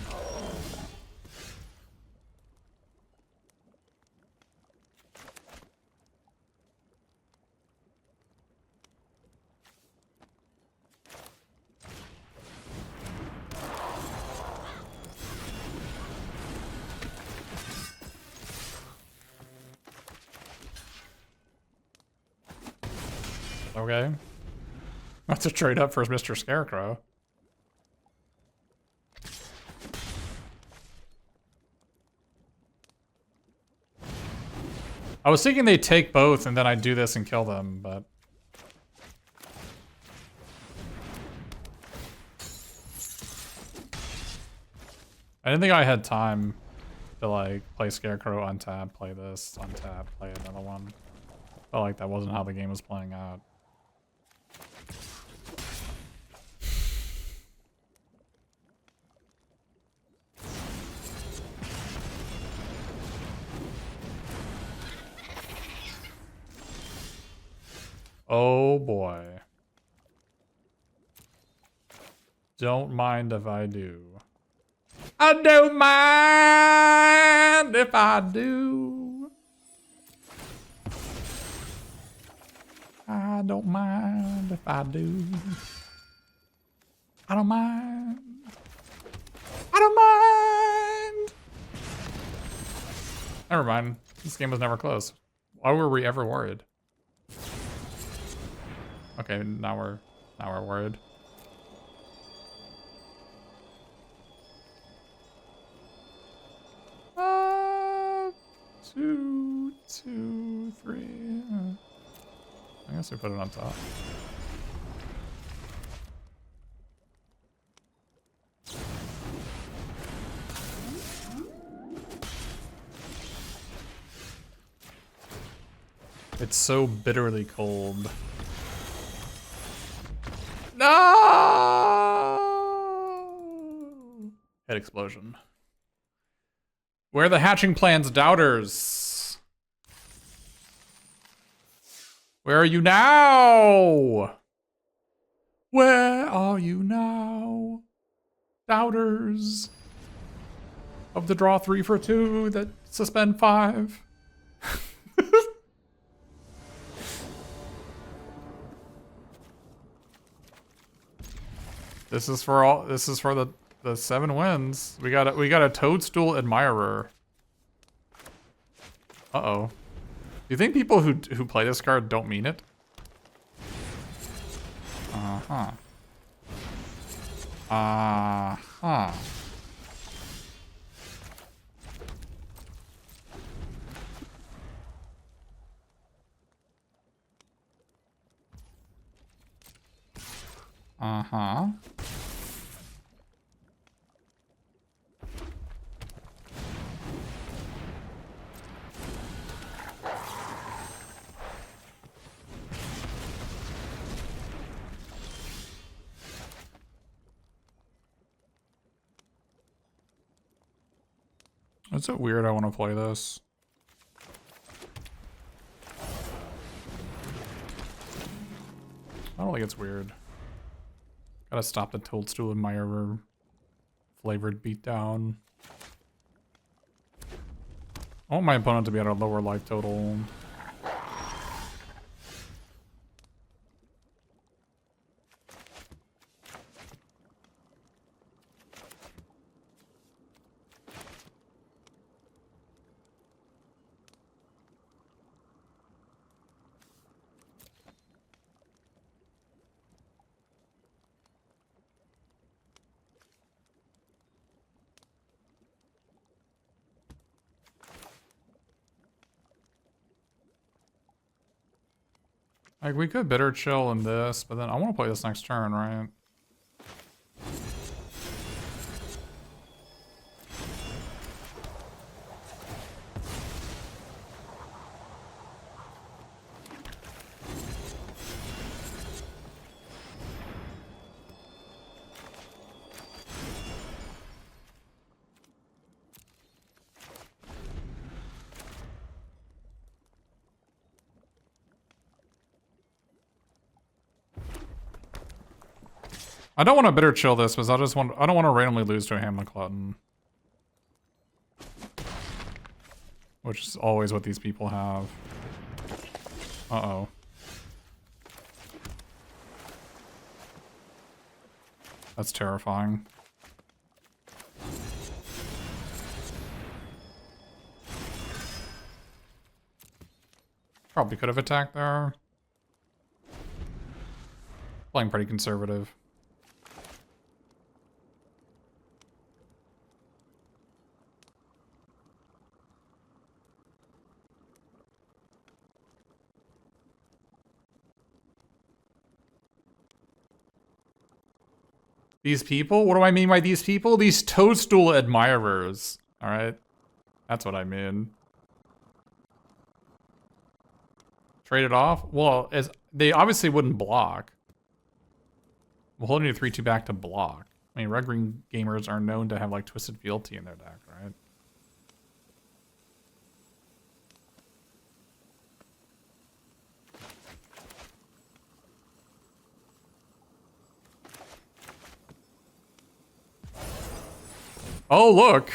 A: Okay. That's a trade up for Mr. Scarecrow. I was thinking they'd take both and then I'd do this and kill them, but... I didn't think I had time to, like, play Scarecrow, untap, play this, untap, play another one. Felt like that wasn't how the game was playing out. Oh boy. Don't mind if I do. I don't mind if I do. I don't mind if I do. don't mind. I don't mind. Never mind. This game was never close. Why were we ever worried? Okay, now we're worried. Two, 3. I guess we put it on top. It's so bitterly cold. No! Head explosion. Where are the hatching plans, doubters? Where are you now? Where are you now? Doubters of the draw 3 for 2 that suspend 5. This is for the 7 wins. We got a toadstool admirer. Uh-oh. Do you think people who play this card don't mean it? Uh-huh. Uh-huh. Uh-huh. Is it weird I want to play this? I don't think it's weird. Gotta stop the Toadstool Admirer flavored beatdown. I want my opponent to be at a lower life total. Like, we could bitter chill in this, but then I want to play this next turn, right? I don't want to bitter chill this, because I don't want to randomly lose to a Hamlet Glutton. Which is always what these people have. Uh-oh. That's terrifying. Probably could have attacked there. Playing pretty conservative. These people? What do I mean by these people? These Toadstool admirers. Alright? That's what I mean. Trade it off? Well, they obviously wouldn't block. We're holding your 3-2 back to block. I mean, red-green gamers are known to have, like, Twisted Fealty in their deck, right? Oh, look!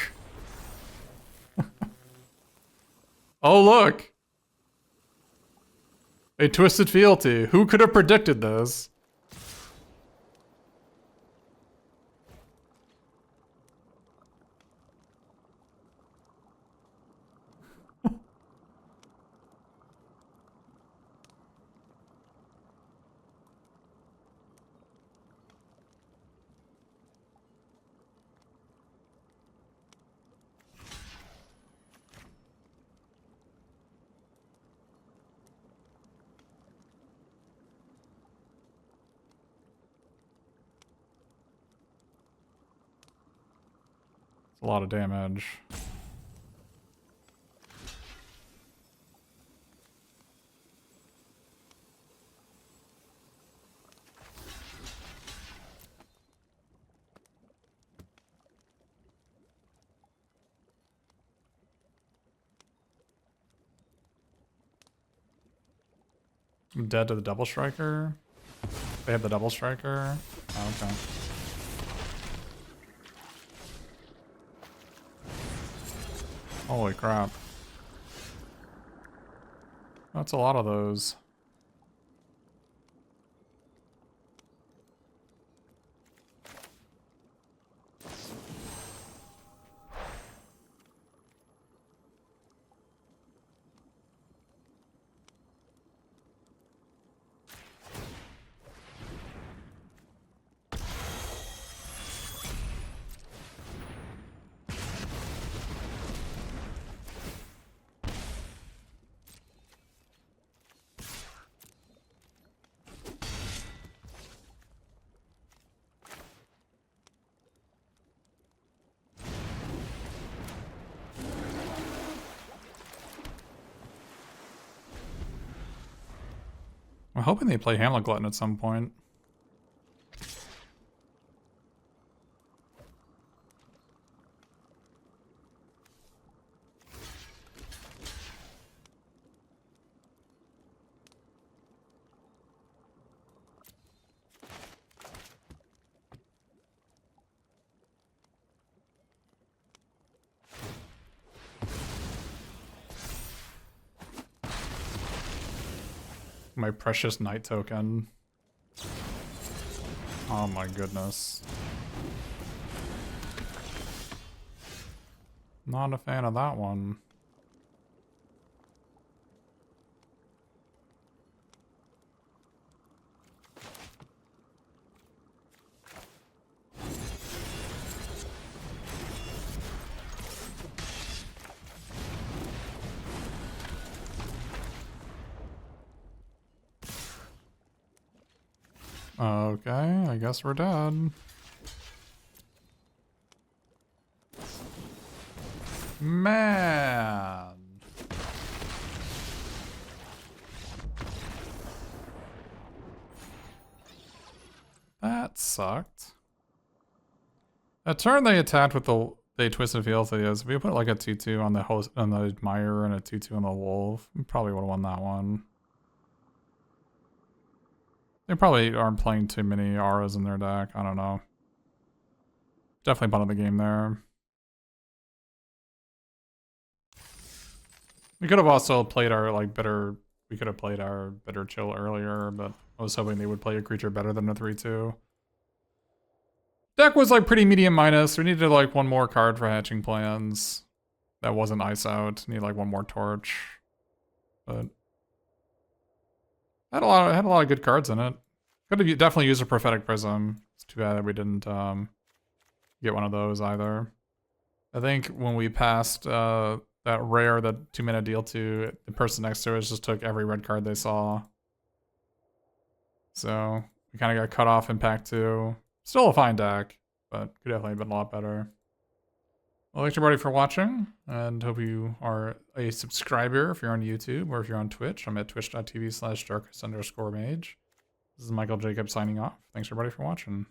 A: Oh, look! A Twisted Fealty. Who could have predicted this? a lot of damage. I'm dead to the double striker. They have the double striker. Oh, okay. Holy crap. That's a lot of those. I'm hoping they play Hamlet Glutton at some point. My precious knight token. Oh my goodness. Not a fan of that one. Okay, I guess we're dead. Man. That sucked. That turn they attacked with they twisted field is. If we put like a 2-2 on the host on the admirer and a 2-2 on the wolf, we probably would have won that one. They probably aren't playing too many auras in their deck. I don't know. Definitely punted the game there. We could have also played our better. We could have played our better chill earlier, but I was hoping they would play a creature better than a 3-2. Deck was like pretty medium minus. We needed like one more card for hatching plans. That wasn't ice out. Need like one more torch, but. Had a lot of good cards in it. Could have definitely used a prophetic prism. It's too bad that we didn't get one of those either. I think when we passed that rare, that 2-mana deal to the person next to us just took every red card they saw. So we kind of got cut off in pack 2. Still a fine deck, but could definitely have been a lot better. Well, thanks everybody for watching, and hope you are a subscriber if you're on YouTube or if you're on Twitch. I'm at twitch.tv/darkest_mage. This is Michael Jacob signing off. Thanks everybody for watching.